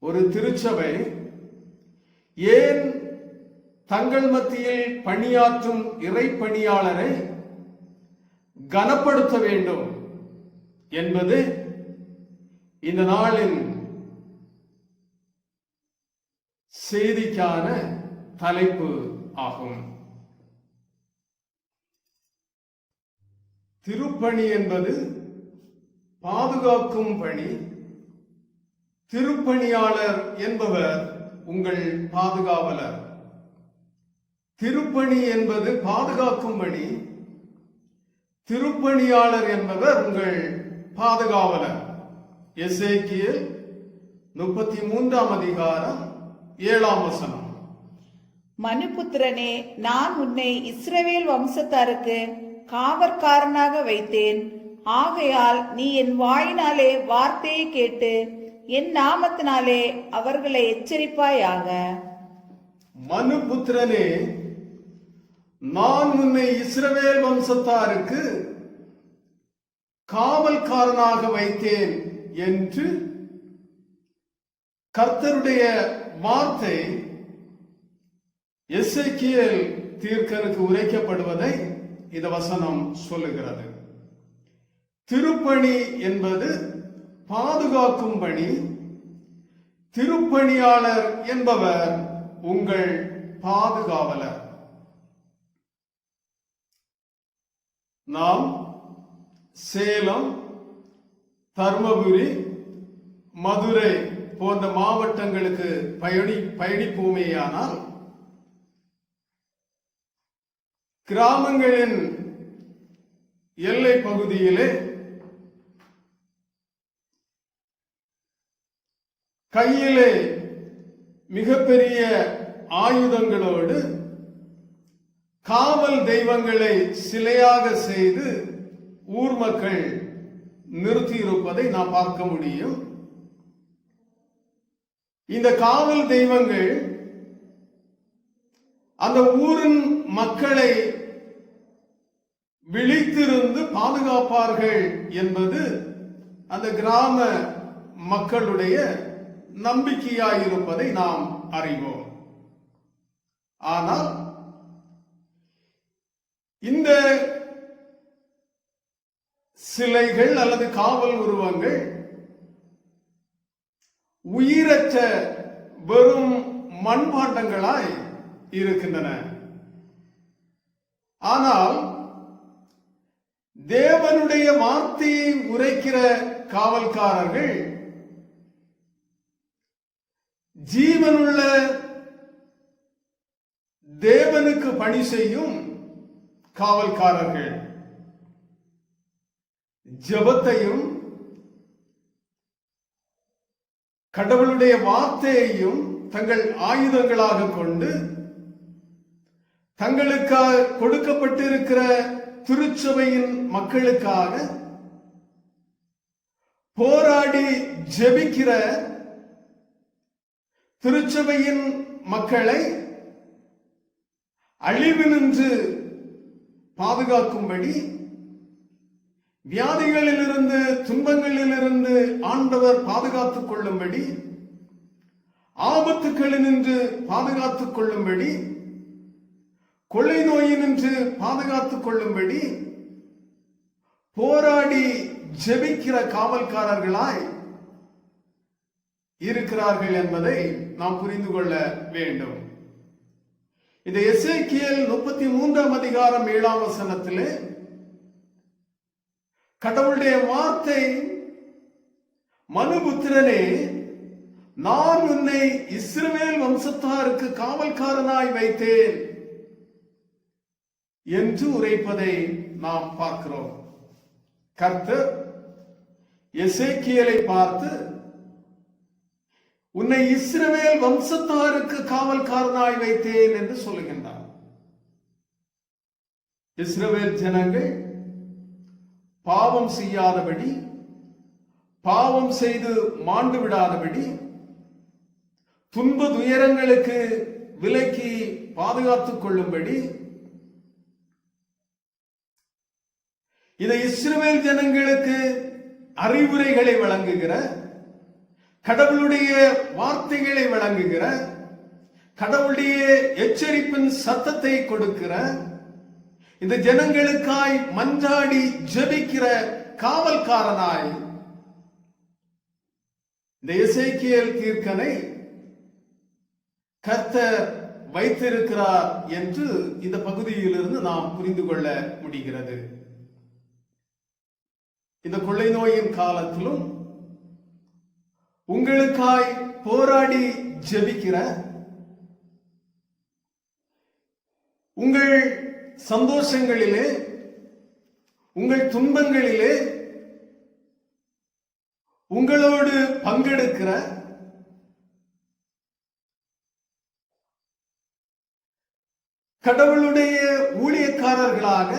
ஒரு திருச்சபை ஏன் தங்கள் மத்தியில் பணியாற்றும் இறை பணியாளரை கனப்படுத்த வேண்டும் என்பது இந்த நாளின் செய்திக்கான தலைப்பு ஆகும். திருப்பணி என்பது பாதுகாக்கும் பணி. திருப்பணியாளர் என்பவர் உங்கள் பாதுகாவலர். திருப்பணி என்பது பாதுகாக்கும் பணி. திருப்பணியாளர் என்பவர் உங்கள் பாதுகாவலர். எசேக்கியேல் 33 அதிகாரம் 7 மனுபுத்திரனே, நான் உன்னை இஸ்ரவேல் வம்சத்தாருக்கு காவற்காரனாக வைத்தேன். ஆகையால் நீ என் வாயினாலே வார்த்தையை கேட்டு என் நாமத்தினாலே அவர்களை எச்சரிப்பாயாக. மனுபுத்திரனே, நான் உன்னை இஸ்ரவேல் வம்சத்தாருக்கு காவல்காரனாக வைத்தேன் என்று கர்த்தருடைய வார்த்தை எசேக்கியேல் தீர்க்கனுக்கு உரைக்கப்படுவதை இந்த வசனம் சொல்லுகிறது. திருப்பணி என்பது பாதுகாக்கும் பணி. திருப்பணியாளர் என்பவர் உங்கள் பாதுகாவலர். நாம் சேலம், தர்மபுரி, மதுரை போன்ற மாவட்டங்களுக்கு பயணிப்போமேயானால் கிராமங்களின் எல்லை பகுதியிலே கையிலே மிகப்பெரிய ஆயுதங்களோடு காவல் தெய்வங்களை சிலையாக செய்து ஊர் மக்கள் நிறுத்தியிருப்பதை நாம் பார்க்க முடியும். இந்த காவல் தெய்வங்கள் அந்த ஊரின் மக்களை விழித்திருந்து பாதுகாப்பார்கள் என்பது அந்த கிராம மக்களுடைய நம்பிக்கையாயிருப்பதை நாம் அறிவோம். ஆனால் இந்த சிலைகள் அல்லது காவல் உருவங்கள் உயிரற்ற வெறும் மண்பாண்டங்களாய் இருக்கின்றன. ஆனால் தேவனுடைய வார்த்தையை உரைக்கிற காவல்காரர்கள் ஜீவனுள்ள தேவனுக்கு பணி செய்யும் காவல்காரர்கள். ஜெபத்தையும் கடவுளுடைய வார்த்தையையும் தங்கள் ஆயுதங்களாக கொண்டு தங்களுக்காக கொடுக்கப்பட்டிருக்கிற திருச்சபையின் மக்களுக்காக போராடி ஜெபிக்கிற திருச்சபையின் மக்களை அழிவினின்று பாதுகாக்கும்படி, வியாதிகளிலிருந்து துன்பங்களிலிருந்து ஆண்டவர் பாதுகாத்துக் கொள்ளும்படி, ஆபத்துக்களினின்று பாதுகாத்துக் கொள்ளும்படி, கொள்ளை நோயினின்று பாதுகாத்துக் கொள்ளும்படி போராடி ஜெபிக்கிற காவல்காரர்களாய் இருக்கிறார்கள் என்பதை நாம் புரிந்து கொள்ள வேண்டும். இந்த எசேக்கியேல் 33 அதிகாரம் 7 வசனத்திலே கடவுளுடைய வார்த்தை, மனுபுத்திரனே, நான் உன்னை இஸ்ரவேல் வம்சத்தாருக்கு காவல்காரனாய் வைத்தேன் என்று உரைப்பதை நாம் பார்க்கிறோம். கர்த்தர் எசேக்கியேலை பார்த்து, உன்னை இஸ்ரவேல் வம்சத்தாருக்கு காவல்காரனாய் வைத்தேன் என்று சொல்லுகின்றார். இஸ்ரவேல் ஜனங்கள் பாவம் செய்யாதபடி, பாவம் செய்து மாண்டு விடாதபடி, துன்ப துயரங்களுக்கு விலக்கி பாதுகாத்துக் கொள்ளும்படி இதை இஸ்ரவேல் ஜனங்களுக்கு அறிவுரைகளை வழங்குகிற, கடவுளுடைய வார்த்தைகளை வழங்குகிற, கடவுளுடைய எச்சரிப்பின் சத்தத்தை கொடுக்கிற, இந்த ஜனங்களுக்காய் மன்றாடி ஜெபிக்கிற காவல்காரனாய் இந்த எசேக்கியேல் தீர்க்கனை கர்த்தர் வைத்திருக்கிறார் என்று இந்த பகுதியிலிருந்து நாம் புரிந்து கொள்ள முடிகிறது. இந்த கொள்ளை நோயின் காலத்திலும் உங்களுக்காய் போராடி ஜெபிக்கிற, உங்கள் சந்தோஷங்களிலே, உங்கள் துன்பங்களிலே உங்களோடு பங்கெடுக்கிற, கடவுளுடைய ஊழியக்காரர்களாக,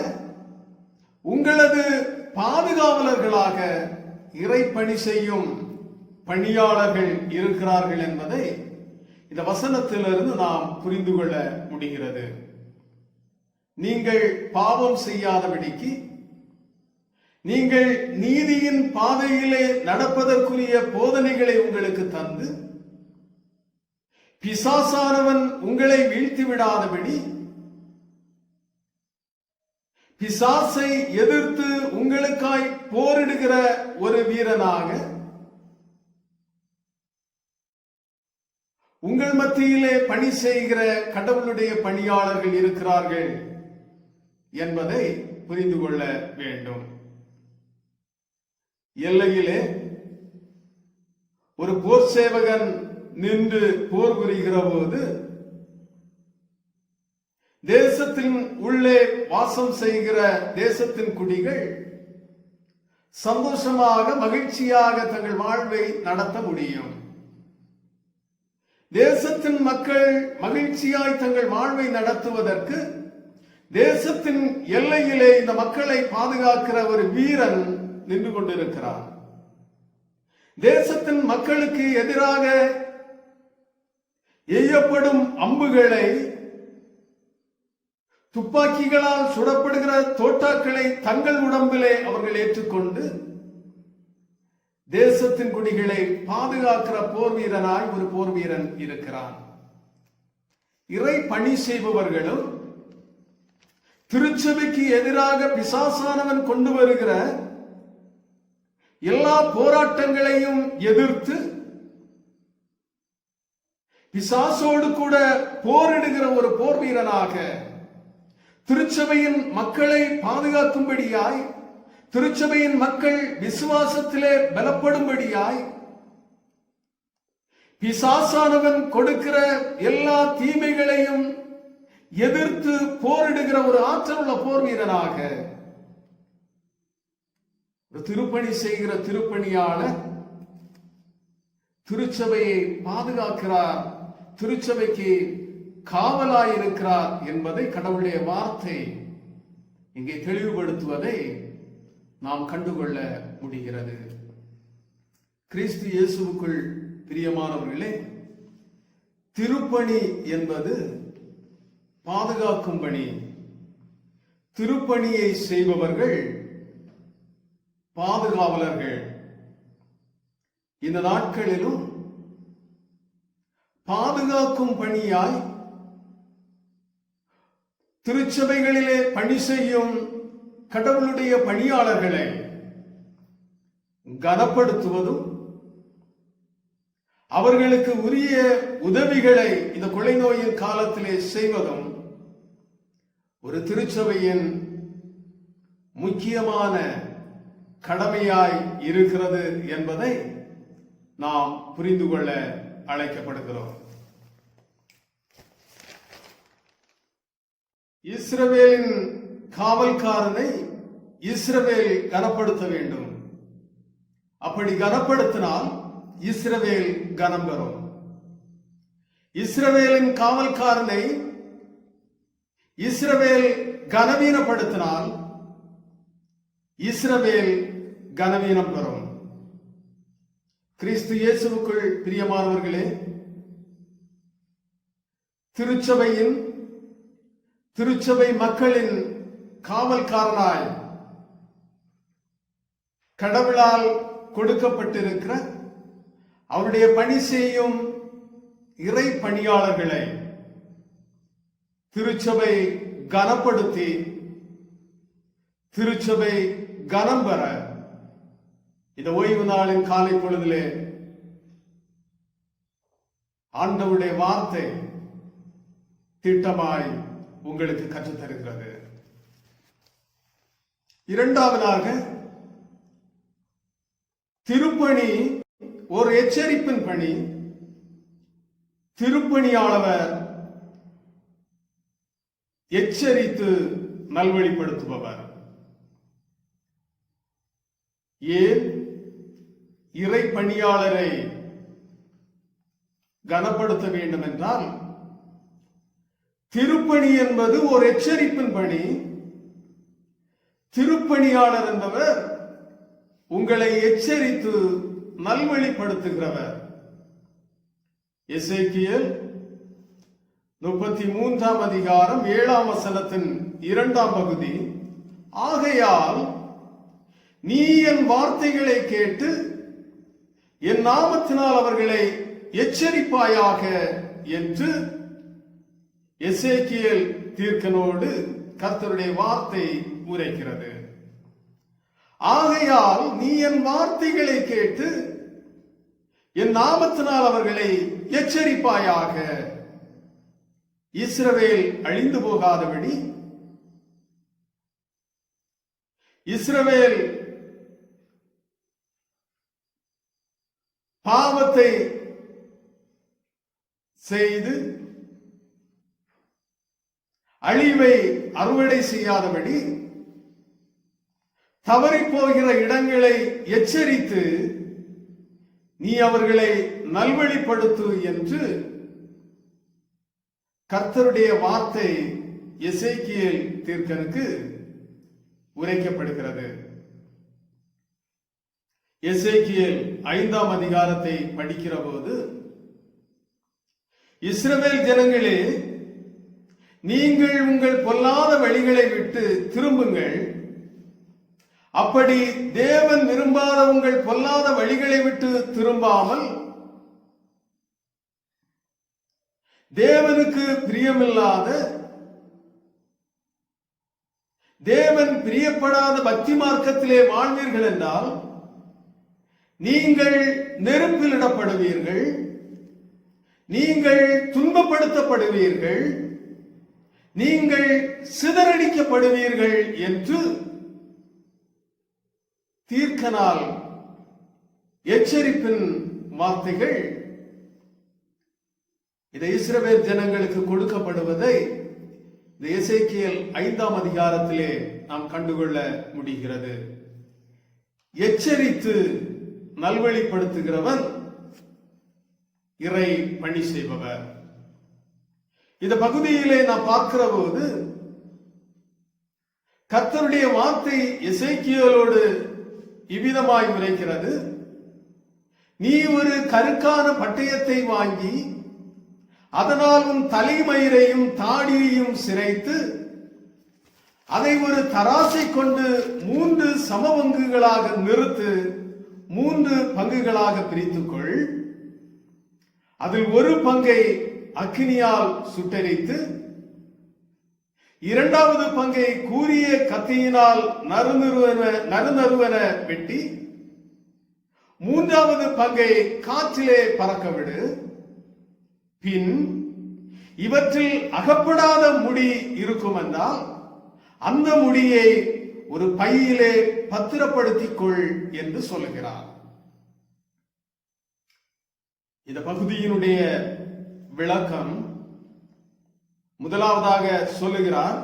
உங்களது பாதுகாவலர்களாக இறைப்பணி செய்யும் பணியாளர்கள் இருக்கிறார்கள் என்பதை இந்த வசனத்திலிருந்து நாம் புரிந்து கொள்ள முடிகிறது. நீங்கள் பாவம் செய்யாதபடிக்கு, நீங்கள் நீதியின் பாதையிலே நடப்பதற்குரிய போதனைகளை உங்களுக்கு தந்து, பிசாசானவன் உங்களை வீழ்த்தி விடாதபடி, பிசாசை எதிர்த்து உங்களுக்காய் போரிடுகிற ஒரு வீரனாக உங்கள் மத்தியிலே பணி செய்கிற கடவுளுடைய பணியாளர்கள் இருக்கிறார்கள் என்பதை புரிந்து கொள்ள வேண்டும். எல்லையிலே ஒரு போர் சேவகன் நின்று போர் புரிகிற போது, தேசத்தின் உள்ளே வாசம் செய்கிற தேசத்தின் குடிகள் சந்தோஷமாக, மகிழ்ச்சியாக தங்கள் வாழ்வை நடத்த முடியும். தேசத்தின் மக்கள் மகிழ்ச்சியாய் தங்கள் வாழ்வை நடத்துவதற்கு தேசத்தின் எல்லையிலே இந்த மக்களை பாதுகாக்கிற ஒரு வீரன் நின்று கொண்டிருக்கிறார். தேசத்தின் மக்களுக்கு எதிராக எய்யப்படும் அம்புகளை, துப்பாக்கிகளால் சுடப்படுகிற தோட்டாக்களை தங்கள் உடம்பிலே அவர்கள் ஏற்றுக்கொண்டு தேசத்தின் குடிகளை பாதுகாக்கிற போர் வீரனாய் ஒரு போர் வீரன் இருக்கிறான். இறை பணி செய்பவர்களும் திருச்சபைக்கு எதிராக பிசாசானவன் கொண்டு வருகிற எல்லா போராட்டங்களையும் எதிர்த்து பிசாசோடு கூட போரிடுகிற ஒரு போர் வீரனாக திருச்சபையின் மக்களை பாதுகாக்கும்படியாய், திருச்சபையின் மக்கள் விசுவாசத்திலே பலப்படும்படியாய், பிசாசானவன் கொடுக்கிற எல்லா தீமைகளையும் எதிர்த்து போரிடுகிற ஒரு ஆற்றலுள்ள போர் வீரனாக திருப்பணி செய்கிற திருப்பணியாளர் திருச்சபையை பாதுகாக்கிறார், திருச்சபைக்கு காவலாயிருக்கிறார் என்பதை கடவுளுடைய வார்த்தை இங்கே தெளிவுபடுத்துவதை நாம் கண்டுகொள்ள முடிகிறது. கிறிஸ்து இயேசுவுக்குள் பிரியமானவர்களே, திருப்பணி என்பது பாதுகாக்கும் பணி. திருப்பணியை செய்பவர்கள் பாதுகாவலர்கள். இந்த நாட்களிலும் பாதுகாக்கும் பணியாய் திருச்சபைகளிலே பணி செய்யும் கடவுளுடைய பணியாளர்களை கனப்படுத்துவதும் அவர்களுக்கு உரிய உதவிகளை இந்த கொள்ளை நோயின் காலத்திலே செய்வதும் ஒரு திருச்சபையின் முக்கியமான கடமையாய் இருக்கிறது என்பதை நாம் புரிந்து கொள்ள அழைக்கப்படுகிறோம். இஸ்ரவேலின் காவல்காரனை இஸ்ரவேல் கனப்படுத்த வேண்டும். அப்படி கனப்படுத்தினால் இஸ்ரவேல் கனம் பெறும். இஸ்ரவேலின் காவல்காரனை இஸ்ரவேல் கனவீனப்படுத்தினால் இஸ்ரவேல் கனவீனம் பெறும். கிறிஸ்து இயேசுவுக்குள் பிரியமானவர்களே, திருச்சபை மக்களின் காவல்காரனாய் கடவுளால் கொடுக்கப்பட்டிருக்கிற அவருடைய பணி செய்யும் இறை பணியாளர்களை திருச்சபை கனப்படுத்தி திருச்சபை கனம் பெற இந்த ஓய்வு நாளின் காலை பொழுதிலே ஆண்டவருடைய வார்த்தை திட்டமாய் உங்களுக்கு கற்றுத்தருகிறது. இரண்டாவதாக, திருப்பணி ஒரு எச்சரிப்பின் பணி. திருப்பணியாளர் எச்சரித்து நல்வழிப்படுத்துபவர். ஏன் இறை பணியாளரை கனப்படுத்த வேண்டும் என்றால், திருப்பணி என்பது ஒரு எச்சரிப்பின் பணி. திருப்பணியாளர் என்பவர் உங்களை எச்சரித்து நல்வழிப்படுத்துகிறவர். எசேக்கியேல் 33 அதிகாரம் 7 வசனத்தின் 2 பகுதி, ஆகையால் நீ என் வார்த்தைகளை கேட்டு என் நாமத்தினால் அவர்களை எச்சரிப்பாயாக என்று எசேக்கியேல் தீர்க்கனோடு கர்த்தருடைய வார்த்தை உரைக்கிறது. ஆகையால் நீ என் வார்த்தைகளை கேட்டு என் நாமத்தினால் அவர்களை எச்சரிப்பாயாக. இஸ்ரவேல் அழிந்து போகாதபடி, இஸ்ரவேல் பாவத்தை செய்து அழிவை அறுவடை செய்யாதபடி தவறிப் போகிற இடங்களை எச்சரித்து நீ அவர்களை நல்வழிப்படுத்து என்று கர்த்தருடைய வார்த்தை எசேக்கியேல் தீர்க்கனுக்கு உரைக்கப்படுகிறது. எசேக்கியேல் 5 அதிகாரத்தை படிக்கிற போது, இஸ்ரவேல் ஜனங்களே, நீங்கள் உங்கள் பொல்லாத வழிகளை விட்டு திரும்புங்கள். அப்படி தேவன் விரும்பாத உங்கள் பொல்லாத வழிகளை விட்டு திரும்பாமல் தேவனுக்கு பிரியமில்லாத, தேவன் பிரியப்படாத பக்தி மார்க்கத்திலே வாழ்வீர்கள் என்றால் நீங்கள் நெருப்பில் இடப்படுவீர்கள், நீங்கள் துன்பப்படுத்தப்படுவீர்கள், நீங்கள் சிதறடிக்கப்படுவீர்கள் என்று தீர்க்கனால் எச்சரிப்பின் வார்த்தைகள் இந்த இஸ்ரவேல் ஜனங்களுக்கு கொடுக்கப்படுவதை இந்த எசேக்கியேல் 5 அதிகாரத்திலே நாம் கண்டுகொள்ள முடிகிறது. எச்சரித்து நல்வழிப்படுத்துகிறவன் இறை பணி செய்பவர். இந்த பகுதியிலே நாம் பார்க்கிற போது கர்த்தருடைய வார்த்தை எசேக்கியேலோடு இவ்விதமாய் உரைக்கிறது. நீ ஒரு கருக்கான பட்டயத்தை வாங்கி அதனால் உன் தலைமயிரையும் தாடியையும் சிரைத்து அதை ஒரு தராசை கொண்டு 3 சமபங்குகளாக நிறுத்து, 3 பங்குகளாக பிரித்துக்கொள். அதில் ஒரு பங்கை அக்கினியால் சுட்டெரித்து, 2வது பங்கை கூரிய கத்தியினால் நறுநறுவென வெட்டி, மூன்றாவது பங்கை காற்றிலே பறக்க விடு. பின் இவற்றில் அகப்படாத முடி இருக்கும் என்றால் அந்த முடியை ஒரு பையிலே பத்திரப்படுத்திக் கொள் என்று சொல்லுகிறார். இந்த பகுதியினுடைய விளக்கம் முதலாவதாக சொல்லுகிறார்,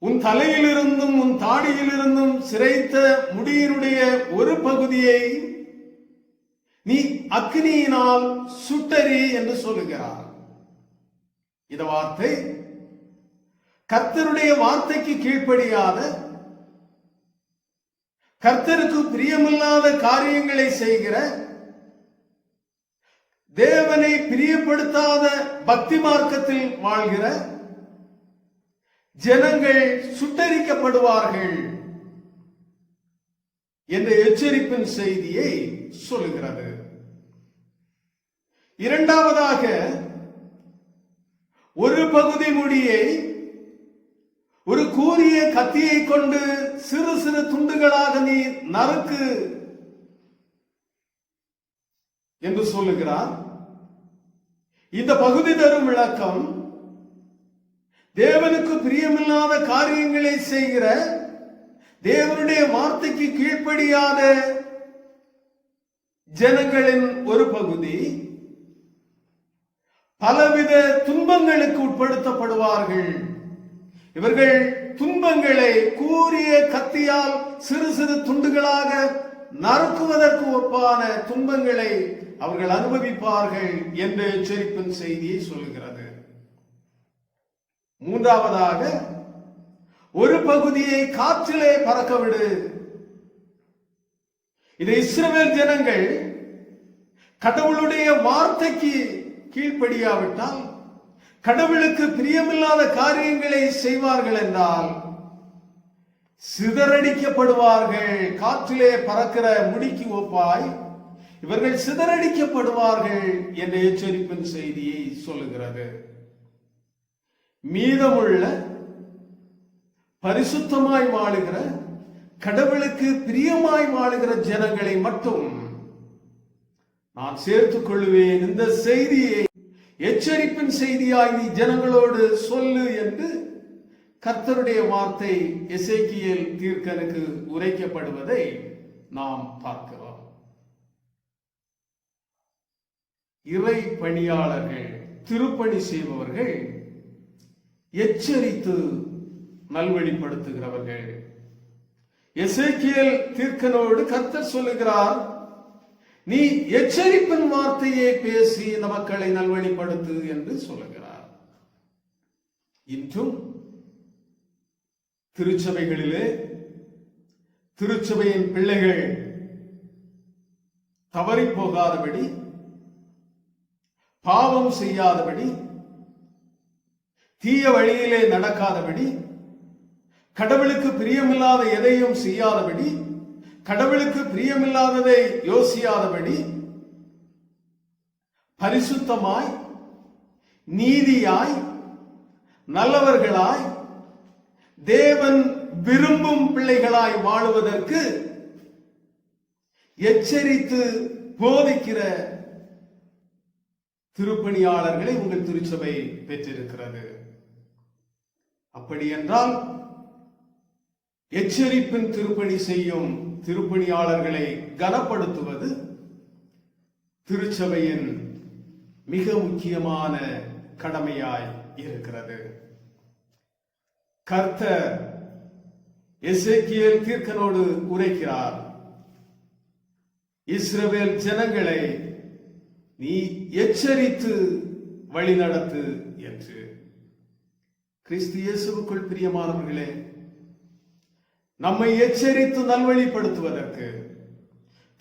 உன் தலையிலிருந்தும் உன் தாடியிலிருந்தும் சிரைத்த முடியினுடைய ஒரு பகுதியை நீ அக்னியினால் சுட்டரி என்று சொல்லுகிறார். இந்த வார்த்தை கர்த்தருடைய வார்த்தைக்கு கீழ்ப்படியாத, கர்த்தருக்கு பிரியமில்லாத காரியங்களை செய்கிற, தேவனை பிரியப்படுத்தாத பக்தி மார்க்கத்தில் வாழ்கிற ஜனங்கள் சுட்டரிக்கப்படுவார்கள் என்ற எச்சரிப்பின் செய்தியை சொல்லுகிறது. இரண்டாவதாக, ஒரு பகுதி முடியை ஒரு கூரிய கத்தியை கொண்டு சிறு சிறு துண்டுகளாக நீ நறுக்கு என்று சொல்லுகிறார். இந்த பகுதி தரும் விளக்கம், தேவனுக்கு பிரியமில்லாத காரியங்களை செய்கிற, தேவனுடைய வார்த்தைக்கு கீழ்ப்படியாத ஜனங்களின் ஒரு பகுதி பலவித துன்பங்களுக்கு உட்படுத்தப்படுவார்கள். இவர்கள் துன்பங்களை கூரிய கத்தியால் சிறு சிறு துண்டுகளாக நறுக்குவதற்கு ஒப்பான துன்பங்களை அவர்கள் அனுபவிப்பார்கள் என்ற எச்சரிப்பின் செய்தியை சொல்லுகிறது. மூன்றாவதாக, ஒரு பகுதியை காற்றிலே பறக்க விடு. இது இஸ்ரவேல் ஜனங்கள் கடவுளுடைய வார்த்தைக்கு கீழ்ப்படியாவிட்டால், கடவுளுக்கு பிரியமில்லாத காரியங்களை செய்வார்கள் என்றால் சிதறடிக்கப்படுவார்கள். காற்றிலே பறக்கிற முடிக்கு ஒப்பாய் இவர்கள் சிதறடிக்கப்படுவார்கள் என்ற எச்சரிப்பின் செய்தியை சொல்லுகிறது. மீதமுள்ள பரிசுத்தமாய் வாழுகிற, கடவுளுக்கு பிரியமாய் வாழுகிற ஜனங்களை மட்டும் நான் சேர்த்துக் கொள்வேன். இந்த செய்தியை எச்சரிப்பின் செய்தியாய் நீ ஜனங்களோடு சொல்லு என்று கர்த்தருடைய வார்த்தை எசேக்கியேல் தீர்க்கனுக்கு உரைக்கப்படுவதை நாம் பார்க்கிறோம். இறை பணியாளர்கள், திருப்பணி செய்பவர்கள் எச்சரித்து நல்வழிப்படுத்துகிறவர்கள். எசேக்கியேல் தீர்க்கனோடு கர்த்தர் சொல்லுகிறார், நீ எச்சரிப்பின் வார்த்தையை பேசி இந்த மக்களை நல்வழிப்படுத்து என்று சொல்லுகிறார். இன்றும் திருச்சபைகளிலே திருச்சபையின் பிள்ளைகள் தவறி போகாதபடி, பாவம் செய்யாதபடி, தீய வழியிலே நடக்காதபடி, கடவுளுக்கு பிரியமில்லாத எதையும் செய்யாதபடி, கடவுளுக்கு பிரியமில்லாததை யோசியாதபடி, பரிசுத்தமாய், நீதியாய், நல்லவர்களாய், தேவன் விரும்பும் பிள்ளைகளாய் வாழுவதற்கு எச்சரித்து போதிக்கிற திருப்பணியாளர்களை உங்கள் திருச்சபை பெற்றிருக்கிறது. அப்படி என்றால் எச்சரிப்பின் திருப்பணி செய்யும் திருப்பணியாளர்களை கனப்படுத்துவது திருச்சபையின் மிக முக்கியமான கடமையாய் இருக்கிறது. கர்த்தர் எசேக்கியேல் தீர்க்கனோடு உரைக்கிறார், இஸ்ரவேல் ஜனங்களை நீ எச்சரித்து வழிநடத்து என்று. கிறிஸ்து இயேசுவுக்குள் பிரியமானவர்களே, நம்மை எச்சரித்து நல்வழிப்படுத்துவதற்கு,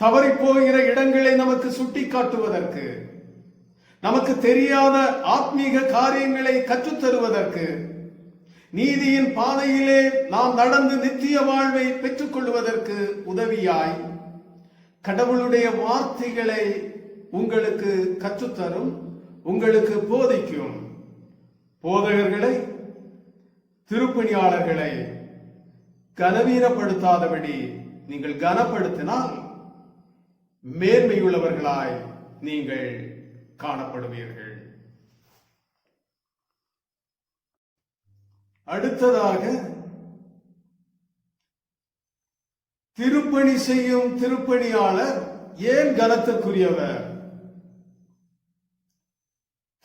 தவறி போகிற இடங்களை நமக்கு சுட்டி காட்டுவதற்கு, நமக்கு தெரியாத ஆத்மீக காரியங்களை கற்றுத்தருவதற்கு, நீதியின் பாதையிலே நாம் நடந்து நித்திய வாழ்வை பெற்றுக் கொள்வதற்கு உதவியாய் கடவுளுடைய வார்த்தைகளை உங்களுக்கு கற்றுத்தரும், உங்களுக்கு போதிக்கும் போதகர்களை, திருப்பணியாளர்களை கனவீனப்படுத்தாதபடி நீங்கள் கனப்படுத்தினால் மேன்மையுள்ளவர்களாய் நீங்கள் காணப்படுவீர்கள். அடுத்ததாக, திருப்பணி செய்யும் திருப்பணியாளர் ஏன் கனத்திற்குரியவர்?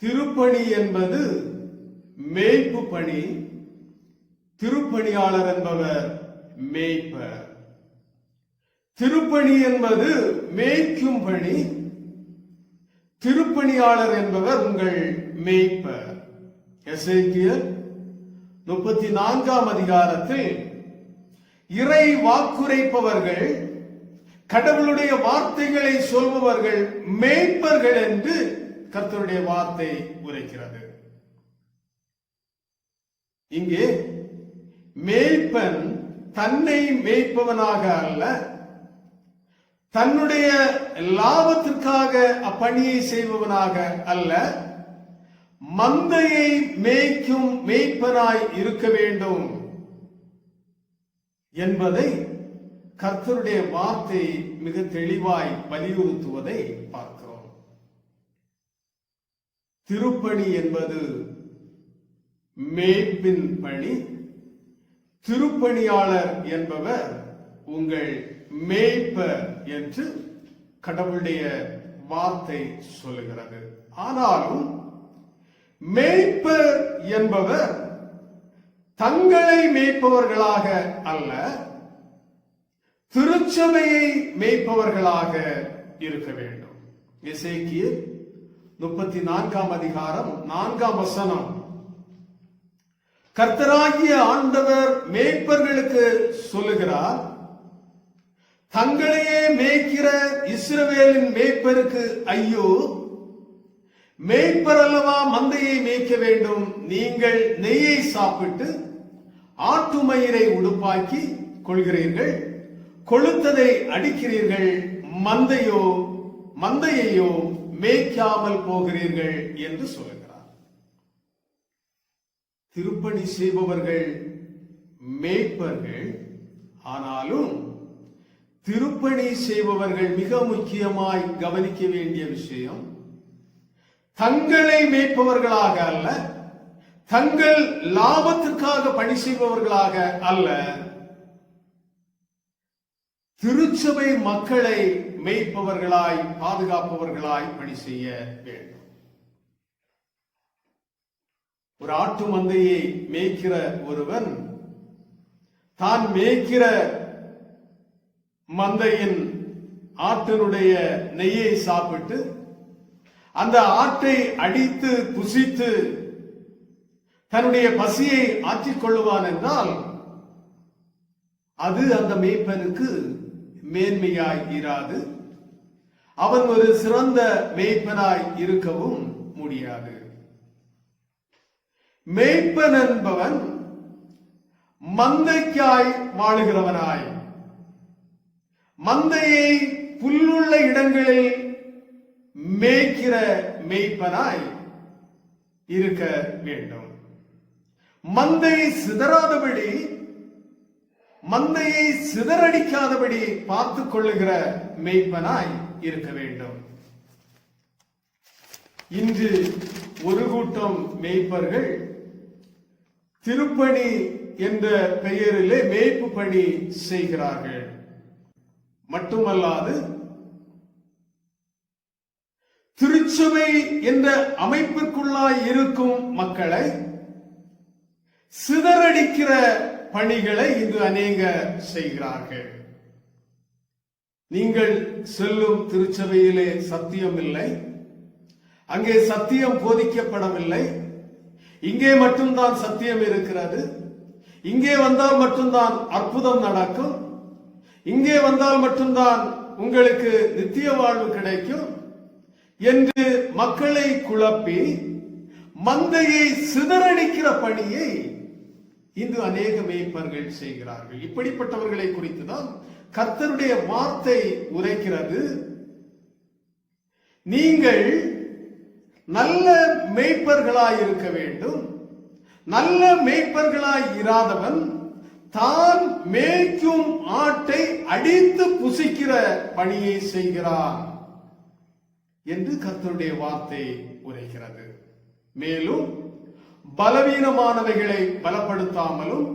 திருப்பணி என்பது மேய்ப்பு பணி, திருப்பணியாளர் என்பவர் மேய்ப்பர். திருப்பணி என்பது மேய்க்கும் பணி, திருப்பணியாளர் என்பவர் உங்கள் மேய்ப்பர். எசேக்கியேல் 34ஆம் அதிகாரத்தில் இறை வாக்குரைப்பவர்கள், கடவுளுடைய வார்த்தைகளை சொல்பவர்கள் மேய்ப்பர்கள் என்று கர்த்தருடைய வார்த்தை உரைக்கிறது. இங்கே மேய்ப்பன் தன்னை மேய்ப்பவனாக அல்ல, தன்னுடைய லாபத்திற்காக அப்பணியை செய்பவனாக அல்ல, மந்தையை மேய்க்கும் மேய்ப்பனாய் இருக்க வேண்டும் என்பதை கர்த்தருடைய வார்த்தை மிக தெளிவாய் வலியுறுத்துவதை பார்க்கிறோம். திருப்பணி என்பது மேய்ப்பின் பணி, திருப்பணியாளர் என்பவர் உங்கள் மேய்ப்பர் என்று கடவுளுடைய வார்த்தை சொல்லுகிறது. ஆனாலும் மேய்ப்பர் என்பவர் தங்களை மேய்ப்பவர்களாக அல்ல, திருச்சபையை மேய்ப்பவர்களாக இருக்க வேண்டும். எசேக்கியேல் 34ஆம் அதிகாரம் 4ஆம் வசனம், கர்த்தராகிய ஆண்டவர் மேய்ப்பர்களுக்கு சொல்லுகிறார், தங்களையே மேய்க்கிற இஸ்ரவேலின் மேய்ப்பருக்கு ஐயோ, மேய்ப்பர் அல்லவா மந்தையை மேய்க்க வேண்டும். நீங்கள் நெய்யை சாப்பிட்டு ஆட்டு மயிரை உடுப்பாக்கி கொள்கிறீர்கள், கொளுத்ததை அடிக்கிறீர்கள், மந்தையையோ மேய்க்காமல் போகிறீர்கள் என்று சொல்லுகிறார். திருப்பணி செய்பவர்கள் மேய்ப்பர்கள், ஆனாலும் திருப்பணி செய்பவர்கள் மிக முக்கியமாய் கவனிக்க வேண்டிய விஷயம், தங்களை மேய்ப்பவர்களாக அல்ல, தங்கள் லாபத்திற்காக பணி செய்பவர்களாக அல்ல, திருச்சபை மக்களை மேய்ப்பவர்களாய் பாதுகாப்பவர்களாய் பணி செய்ய வேண்டும். ஒரு ஆட்டு மந்தையை மேய்க்கிற ஒருவன் தான் மேய்க்கிற மந்தையின் ஆட்டினுடைய நெய்யை சாப்பிட்டு அந்த ஆட்டை அடித்து புசித்து தன்னுடைய பசியை ஆற்றிக் கொள்ளுவான் என்றால் அது அந்த மேய்ப்பனுக்கு மேன்மையாய் இராது. அவன் ஒரு சிறந்த மேய்ப்பனாய் இருக்கவும் முடியாது. மேய்ப்பன் என்பவன் மந்தைக்காய் வாழுகிறவனாய், மந்தையை புல்லுள்ள இடங்களில் மேய்க்கிற மேய்ப்பனாய் இருக்க வேண்டும். மந்தையை சிதறாதபடி, மந்தையை சிதறடிக்காதபடி பார்த்துக் கொள்ளுகிற மேய்ப்பனாய் இருக்க வேண்டும். இன்று ஒரு கூட்டம் மேய்ப்பர்கள் திருப்பணி என்ற பெயரிலே மேய்ப்பு பணி செய்கிறார்கள். மட்டுமல்லாது திருச்சபை என்ற அமைப்பிற்குள்ளாய் இருக்கும் மக்களை சிதறடிக்கிற பணிகளை இன்று அநேகர் செய்கிறார்கள். நீங்கள் செல்லும் திருச்சபையிலே சத்தியம் இல்லை, அங்கே சத்தியம் போதிக்கப்படவில்லை, இங்கே மட்டும்தான் சத்தியம் இருக்கிறது, இங்கே வந்தால் மட்டும்தான் அற்புதம் நடக்கும், இங்கே வந்தால் மட்டும்தான் உங்களுக்கு நித்திய வாழ்வு கிடைக்கும் என்று மக்களை குழப்பி மந்தையை சிதறடிக்கிற பணியை இன்று அநேக மேய்ப்பர்கள் செய்கிறார்கள். இப்படிப்பட்டவர்களை குறித்துதான் கர்த்தருடைய வார்த்தை உரைக்கிறது. நீங்கள் நல்ல மேய்ப்பர்களாய் இருக்க வேண்டும். நல்ல மேய்ப்பர்களாய் இராதவன் தான் மேய்க்கும் ஆட்டை அடித்து புசிக்கிற பணியை செய்கிறார் என்று கர்த்தருடைய வார்த்தை உரைக்கிறது. மேலும் பலவீனமானவைகளை பலப்படுத்தாமலும்,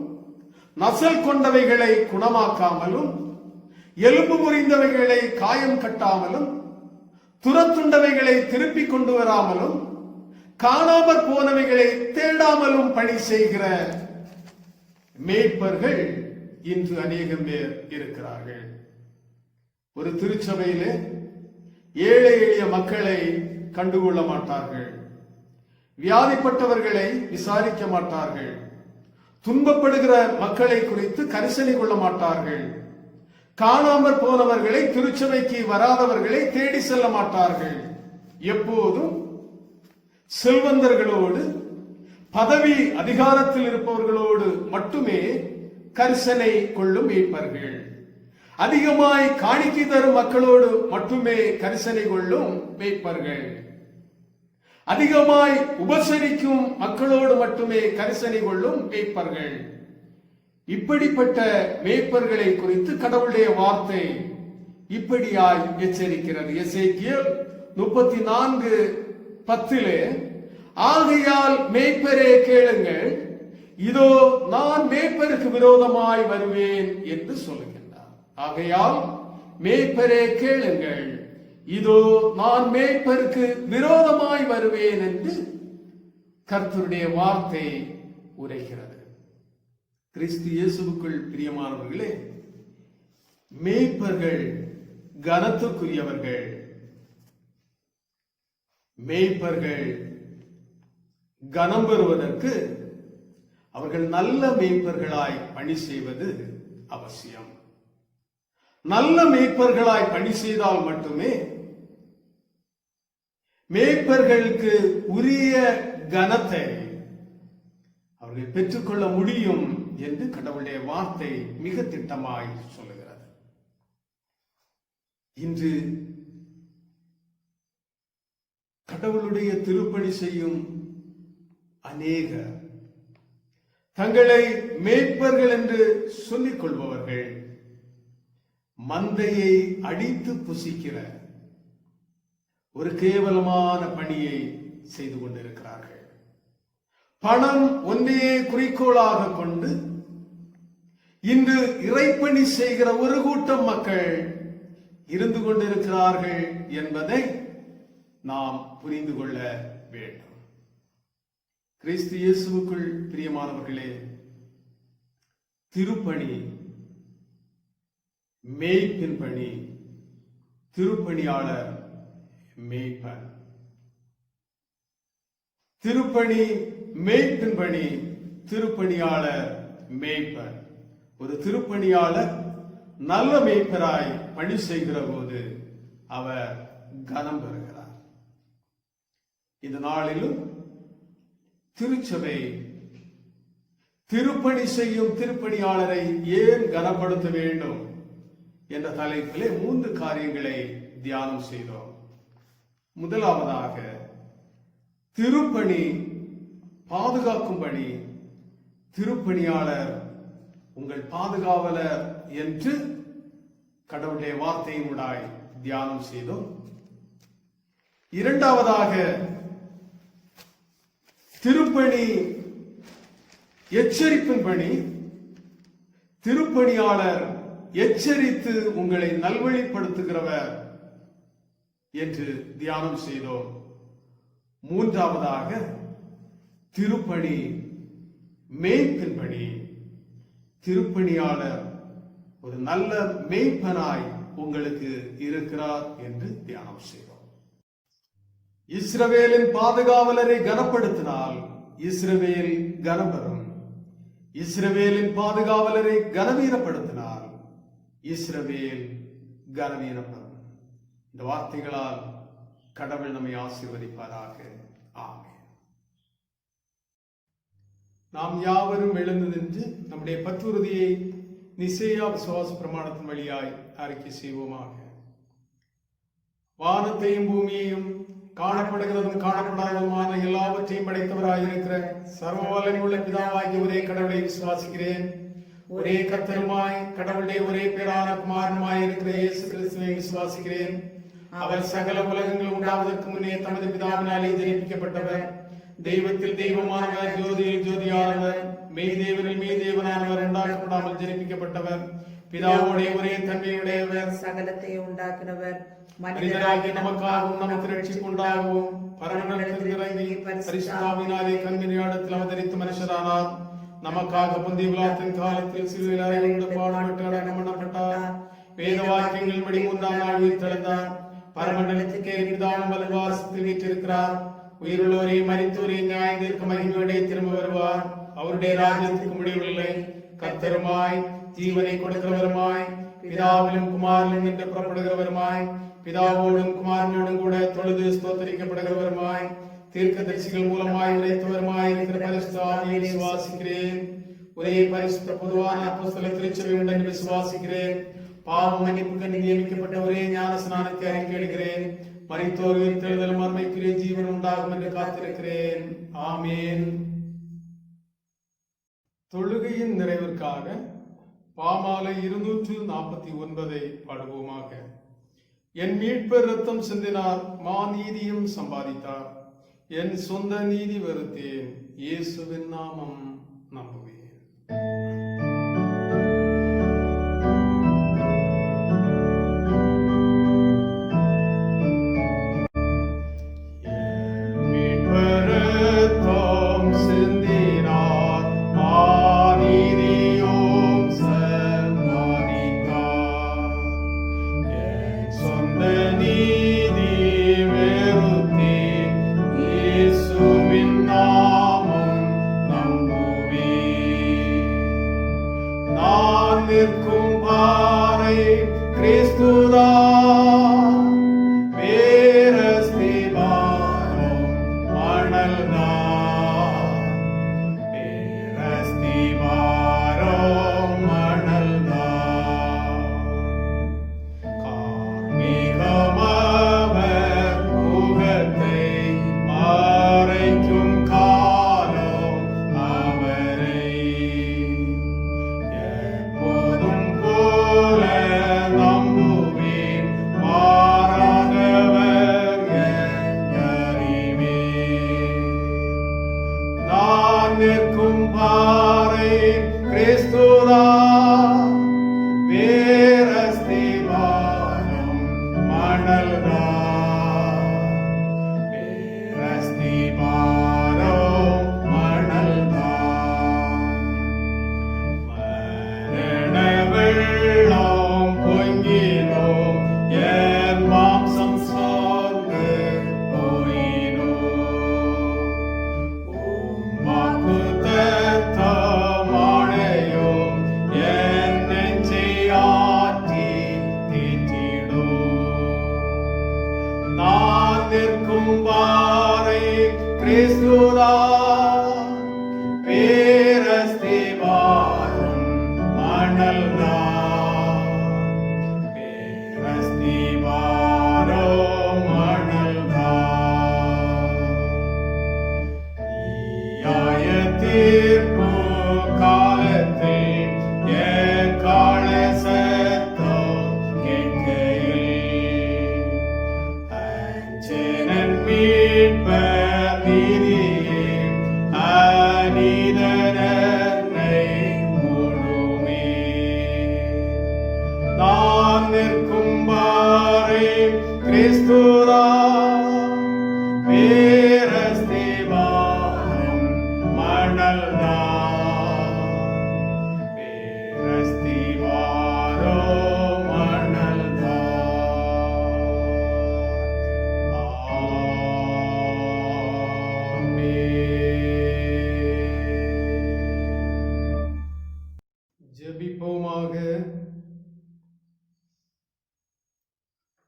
நசல் கொண்டவைகளை குணமாக்காமலும், எலும்பு முறிந்தவைகளை காயம் கட்டாமலும், துரத்துண்டவைகளை திருப்பிக் கொண்டு வராமலும், காணாமற் போனவைகளை தேடாமலும் பணி செய்கிற மேய்ப்பர்கள் இன்று அநேகம் பேர் இருக்கிறார்கள். ஒரு திருச்சபையிலே ஏழை எளிய மக்களை கண்டுகொள்ள மாட்டார்கள், வியாதிப்பட்டவர்களை விசாரிக்க மாட்டார்கள், துன்பப்படுகிற மக்களை குறித்து கரிசனை கொள்ள மாட்டார்கள், காணாமற் போனவர்களை, திருச்சபைக்கு வராதவர்களை தேடி செல்ல மாட்டார்கள். எப்போதும் செல்வந்தர்களோடு, பதவி அதிகாரத்தில் இருப்பவர்களோடு மட்டுமே கரிசனை கொள்ளும் மேய்ப்பர்கள். அதிகமாய் காணிக்கை தரும் மக்களோடு மட்டுமே கரிசனை கொள்ளும் மேய்ப்பர்கள். அதிகமாய் உபசரிக்கும் மக்களோடு மட்டுமே கரிசனை கொள்ளும் மேய்ப்பர்கள். இப்படிப்பட்ட மேய்ப்பர்களை குறித்து கடவுளுடைய வார்த்தை இப்படியாய் எச்சரிக்கிறது. எசேக்கியேல் 34:10 ஆகையால் மேய்ப்பரே கேளுங்கள், இதோ நான் மேய்ப்பருக்கு விரோதமாய் வருவேன் என்று சொல்லுகின்றார். ஆகையால் மேய்ப்பரே கேளுங்கள், இதோ நான் மேய்ப்பருக்கு விரோதமாய் வருவேன் என்று கர்த்தருடைய வார்த்தை உரைக்கிறது. கிறிஸ்து இயேசுவுக்குள் பிரியமானவர்களே, மேய்ப்பர்கள் கனத்துக்குரியவர்கள். மேய்ப்பர்கள் கனம் பெறுவதற்கு அவர்கள் நல்ல மேய்ப்பர்களாய் பணி செய்வது அவசியம். நல்ல மேய்ப்பர்களாய் பணி செய்தால் மட்டுமே மேய்ப்பர்களுக்கு உரிய கனத்தை அவர்கள் பெற்றுக்கொள்ள முடியும் என்று கடவுளுடைய வார்த்தை மிக திட்டமாய் சொல்லுகிறது. இன்று கடவுளுடைய திருப்பணி செய்யும் அநேகர் தங்களை மேய்ப்பர்கள் என்று சொல்லிக் கொள்பவர்கள் மந்தையை அடித்து புசிக்கிற ஒரு கேவலமான பணியை செய்து கொண்டிருக்கிறார்கள். பணம் ஒன்றையே குறிக்கோளாக கொண்டு இன்று இறைப்பணி செய்கிற ஒரு கூட்டம் மக்கள் இருந்து கொண்டிருக்கிறார்கள் என்பதை நாம் புரிந்து கொள்ள வேண்டும். கிறிஸ்து இயேசுவுக்குள் பிரியமானவர்களே, திருப்பணி மேய்ப்பின் பணி, திருப்பணியாளர் மேய்ப்பன். திருப்பணி மேய்ப்பின் பணி, திருப்பணியாளர் மேய்ப்பன். ஒரு திருப்பணியாளர் நல்ல மேய்ப்பராய் பணி செய்கிற போது அவர் கனம் பெறுகிறார். இந்த நாளிலும் திருச்சபை திருப்பணி செய்யும் திருப்பணியாளரை ஏன் கனப்படுத்த வேண்டும் என்ற தலைப்பிலே 3 காரியங்களை தியானம் செய்தோம். முதலாவதாக, திருப்பணி பாதுகாக்கும் பணி. திருப்பணியாளர் உங்கள் பாதுகாவலர் என்று கடவுளுடைய வார்த்தையினுடாய் தியானம் செய்தோம். இரண்டாவதாக, திருப்பணி எச்சரிப்பின் பணி. திருப்பணியாளர் எச்சரித்து உங்களை நல்வழிப்படுத்துகிறவர் என்று தியானம் செய்தோம். மூன்றாவதாக, திருப்பணி மேய்ப்பின் பணி. திருப்பணியாளர் ஒரு நல்ல மேய்ப்பனாய் உங்களுக்கு இருக்கிறார் என்று தியானம் செய்தோம். இஸ்ரவேலின் பாதுகாவலரை கனப்படுத்தினால் இஸ்ரவேல் கனம் பெறும். இஸ்ரவேலின் பாதுகாவலரை கனவீனப்படுத்தினால் இஸ்ரவேல் கனவீனப்படும். இந்த வார்த்தைகளால் கடவுள் நம்மை ஆசீர்வதிப்பாராக. ஆமென். நாம் யாவரும் எழுந்து நின்று நம்முடைய பற்றுறுதியை நிசேயா விசுவாச பிரமாணத்தின் வழியாய் அறிக்கை செய்வோமாக. வானத்தையும் பூமியையும் காணப்படுகிறதும் காணப்படாததுமான எல்லாவற்றையும் படைத்தவராயிருக்கிற சர்வ வல்லமையுள்ள பிதாவாகிய ஒரே கடவுளை விசுவாசிக்கிறேன். ஒரே கர்த்தருமாய் கடவுளுடைய ஒரே பேரான குமாரனுமாய் இருக்கிற இயேசு கிறிஸ்துவை விசுவாசிக்கிறேன். அவர் சகல உலகங்கள் உண்டாவதற்கு முன்னே தமது பிதாவினாலே ஜெனிப்பிக்கப்பட்டவர், தெய்வத்தில் தெய்வமானவர், ஜோதியில் ஜோதியானவர், மெய்தேவனில் மெய்தேவனானவர், உண்டாக்கப்படாமல் ஜெனிப்பிக்கப்பட்டவர், பிதாவுடைய ஒரே தன்மையுடையவர், சகலத்தை உண்டாக்குனவர், மனிதராகிய நமக்காகவும் நமக்கு ரட்சிப்பு உண்டாகவும் பரமண்டலத்தில் இறங்கி பரிசுத்தாவினாலே கன்னியாடத்தில் அவதரித்து மனுஷரானார். நமக்காக புந்திய பிலாத்தின் காலத்தில் சிலுவையில் அறையுண்டு பாடுபட்டு அடக்கம் பண்ணப்பட்டார். வேத வாக்கியங்கள் படி 3ஆம் நாள் உயிர்த்தெழுந்தார். பரமண்டலத்துக்கு பிதாவும் வலதுபார்சத்தில் வீற்றிருக்கிறார். உயிருள்ளோரையும் மரித்தோரையும் நியாயம் தீர்க்க மகிமையோடே திரும்ப வருவார். அவருடைய ராஜ்யத்துக்கு முடிவில்லை. கர்த்தருமாய் ஜீவனை கொடுக்கிறவருமாய் பிதாவிலும் குமாரிலும் நின்று புறப்படுகிறவருமாய் பிதாவோடும் குமாரனோடும் கூட தொழுது ஸ்தோத்தரிக்கப்படுகிறவருமாய் தீர்க்கதரிசிகள் மூலமாய் உரைத்தவருமாய் இருக்கிற பரிசுத்த ஆவியை விசுவாசிக்கிறேன். ஒரே பரிசுத்த பொதுவான அப்போஸ்தல திருச்சபை உண்டு விசுவாசிக்கிறேன். பாவ மன்னிப்புக்கு நியமிக்கப்பட்ட ஒரே ஞான ஸ்நானத்தை அறிக்கையிடுகிறேன். மரித்தோர் உயிர்த்தெழுதல் மறுமைக்குரிய ஜீவன் உண்டாகும் என்று காத்திருக்கிறேன். ஆமேன். தொழுகையின் நிறைவிற்காக பாமாலை 249 பாடுவோமாக. என் மீட்பர் ரத்தம் சிந்தினார், மாநீதியும் சம்பாதித்தார், என் சொந்த நீதி வெறுத்தேன், இயேசுவின் நாமம் நம்புவேன்.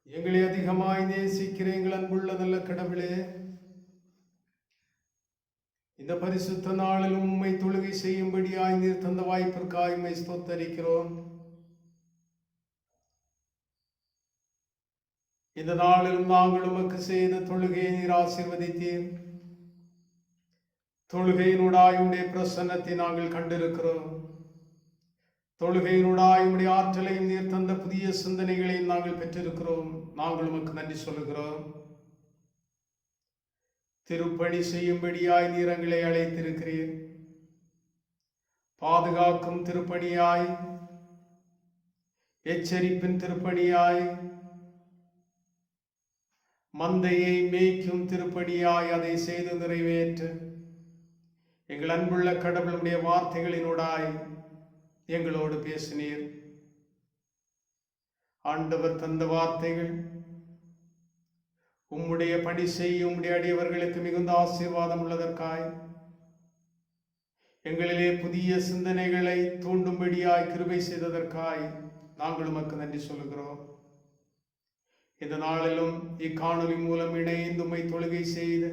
எங்களை அதிகமாய் நேசிக்கிற எங்கள் அன்புள்ள நல்ல கடவுளே, இந்த பரிசுத்த நாளில் உம்மை தொழுகை செய்யும்படியாய் நீர் தந்த வாய்ப்பிற்காய் உம்மை ஸ்தோத்தரிக்கிறோம். இந்த நாளில் நாங்கள் உமக்கு செய்த தொழுகையை நீர் ஆசீர்வதித்தீர். தொழுகையினூடாய் உம்முடைய பிரசன்னத்தை நாங்கள் கண்டிருக்கிறோம். தொழுகையினூடாய் உம்முடைய ஆற்றலையும் நீர் தந்த புதிய சிந்தனைகளையும் நாங்கள் பெற்றிருக்கிறோம். நாங்கள் உமக்கு நன்றி சொல்லுகிறோம். திருப்பணி செய்யும்படியாய் நீர் எங்களை அழைத்திருக்கிறீர். பாதுகாக்கும் திருப்பணியாய், எச்சரிப்பின் திருப்பணியாய், மந்தையை மேய்க்கும் திருப்பணியாய் அதை செய்து நிறைவேற்று எங்கள் அன்புள்ள கடவுளுடைய வார்த்தைகளினூடாய் எங்களோடு பேசினீர். ஆண்டவர் தந்த வார்த்தைகள் உம்முடைய பணி செய்யும் உம்முடைய அடியவர்களுக்கு மிகுந்த ஆசீர்வாதம் உள்ளதற்காய், எங்களிலே புதிய சிந்தனைகளை தூண்டும்படியாய் கிருபை செய்ததற்காய் நாங்கள் உமக்கு நன்றி சொல்லுகிறோம். இந்த நாளிலும் இக்காணொலி மூலம் இணைந்து உம்மை தொழுகை செய்த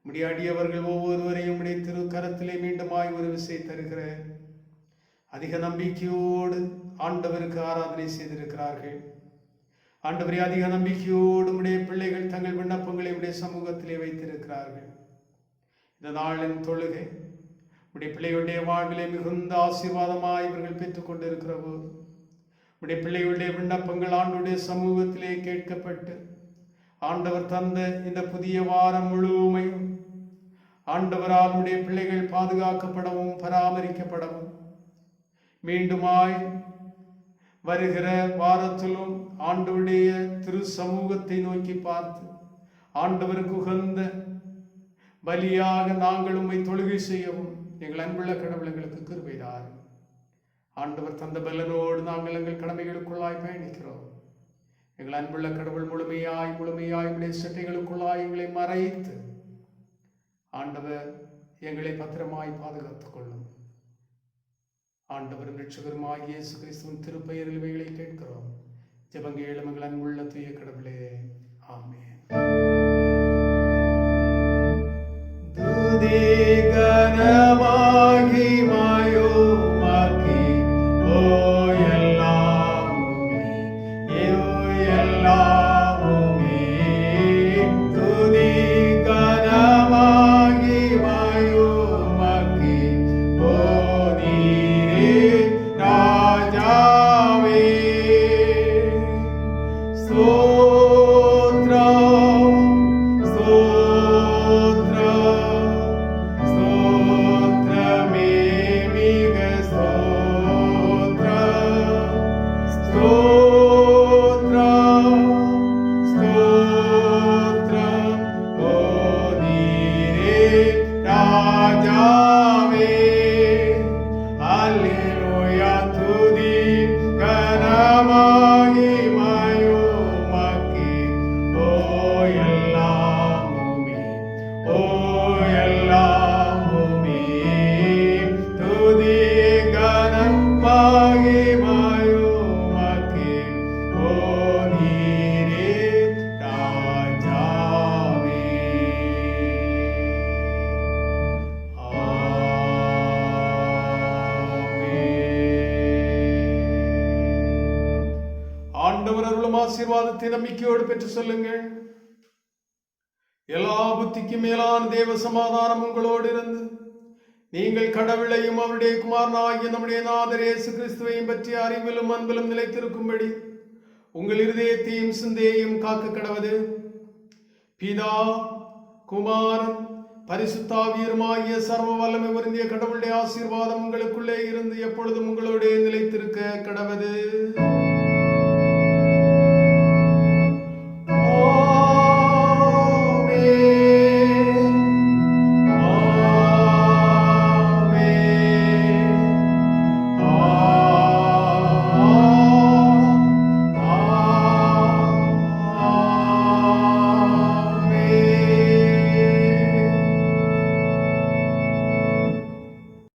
உம்முடைய அடியவர்கள் ஒவ்வொருவரையும் உம்முடைய திருக்கரத்திலே மீண்டுமாய் ஒரு விசை தருகிறேன். அதிக நம்பிக்கையோடு ஆண்டவருக்கு ஆராதனை செய்திருக்கிறார்கள். ஆண்டவரே, அதிக நம்பிக்கையோடு உம்முடைய பிள்ளைகள் தங்கள் விண்ணப்பங்களை உம்முடைய சமூகத்திலே வைத்திருக்கிறார்கள். இந்த நாளின் தொழுகை உம்முடைய பிள்ளைகளுடைய வாழ்விலே மிகுந்த ஆசீர்வாதமாய் இவர்கள் பெற்றுக் கொண்டிருக்கிற போது உம்முடைய பிள்ளைகளுடைய விண்ணப்பங்கள் ஆண்டுடைய சமூகத்திலே கேட்கப்பட்டு ஆண்டவர் தந்த இந்த புதிய வாரம் முழுமையும் ஆண்டவரால் உம்முடைய பிள்ளைகள் பாதுகாக்கப்படவும் பராமரிக்கப்படவும் மீண்டுமாய் வருகிற வாரத்திலும் ஆண்டவருடைய திரு சமூகத்தை நோக்கி பார்த்து ஆண்டவருக்கு உகந்த பலியாக நாங்கள் உம்மை தொழுகை செய்யவும் எங்கள் அன்புள்ள கடவுள் எங்களுக்கு கிருபை தாரும். ஆண்டவர் தந்த பலனோடு நாங்கள் எங்கள் கடமைகளுக்குள்ளாய் பயணிக்கிறோம். எங்கள் அன்புள்ள கடவுள் முழுமையாய் உடைய சட்டைகளுக்குள்ளாய் எங்களை மறைத்து ஆண்டவர் எங்களை பத்திரமாய் பாதுகாத்துக் கொள்ளும். ஆண்டவரும் இரட்சகருமாய் இயேசு கிறிஸ்துவின் திருப்பெயரில் இவைகளை கேட்கிறோம். ஜெபங்கேளும் எங்கள் அன்புள்ள தூய கடவுளே, ஆமென். துதி கனமாகி மாயோமாக்கி ஓ எல்லாமுமே துதி கனமாகி மாயோமாக்கி ஓ ராஜாவே ஸ்தோத்ரம் ஸ்தோத்ரம் ஸ்தோத்ரமே மிக ஸ்தோத்ரம் ஸ்தோத்ரம் ஸ்தோத்ரம் ஓ நீரே ராஜாவே. அல்லேலூயா. துதி கனமாகி மாயோமாக்கி ஓ எல்லாமுமே துதி கனமாகி மாயோமாக்கி ஓ நீரே ராஜாவே. ஆண்டவர் அருளும் ஆசீர்வாதத்தை நம்பிக்கையோடு பெற்று சொல்லுங்கள். எல்லா புத்திக்கும் மேலான தேவ சமாதானம் உங்களோடு இருந்து நீங்கள் கடவுளையும் அவருடைய குமாரனாகிய நம்முடைய நாதர் இயேசு கிறிஸ்துவையும் பற்றிய அறிவிலும் அன்பிலும் நிலைத்திருக்கும்படி உங்கள் இருதயத்தையும் சிந்தையையும் காக்க கடவது. பிதா குமாரன் பரிசுத்தாவியருமாகிய சர்வ வல்லமை பொருந்திய கடவுளுடைய ஆசீர்வாதம் உங்களுக்குள்ளே இருந்து எப்பொழுதும் உங்களோட நிலைத்திருக்க கடவது.